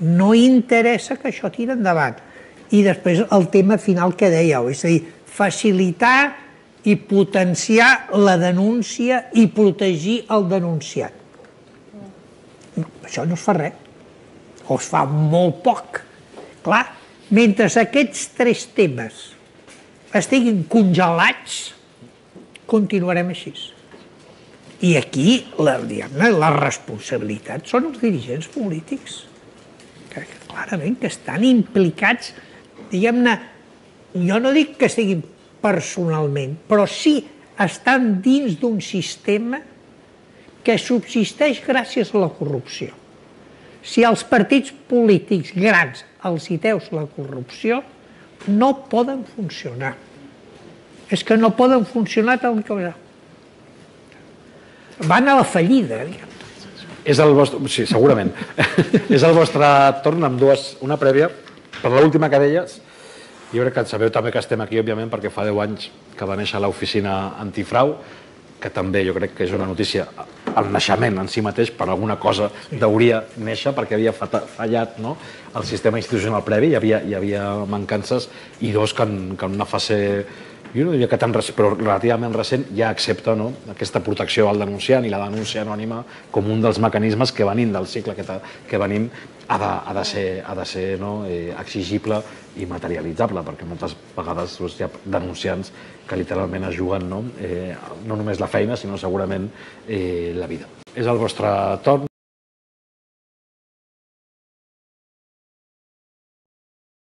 No interessa que això tiri endavant. I després el tema final que dèieu, és a dir, facilitar i potenciar la denúncia i protegir el denunciat. Això no es fa res, o es fa molt poc. Clar, mentre aquests 3 temes estiguin congelats, continuarem així. I aquí, la responsabilitat són els dirigents polítics, que clarament que estan implicats, jo no dic que estiguin personalment, però sí estan dins d'un sistema que subsisteix gràcies a la corrupció. Si als partits polítics grans els hi treus la corrupció, no poden funcionar. És que no poden funcionar tal com van a la fallida. És el vostre... Sí, segurament. És el vostre torn amb una prèvia. Per l'última que deies, jo crec que sabeu també que estem aquí, òbviament, perquè fa 10 anys que va néixer l'oficina antifrau, que també jo crec que és una notícia, el naixement en si mateix per alguna cosa hauria néixer, perquè havia fallat el sistema institucional previ, hi havia mancances, i que en una fase, jo no diria que tan recent, però relativament recent, ja accepta aquesta protecció al denunciant i la denúncia anònima com un dels mecanismes que venim del cicle que venim ha de ser exigible i materialitzable, perquè moltes vegades hi ha denunciants que literalment es juguen no només la feina, sinó segurament la vida. És el vostre torn.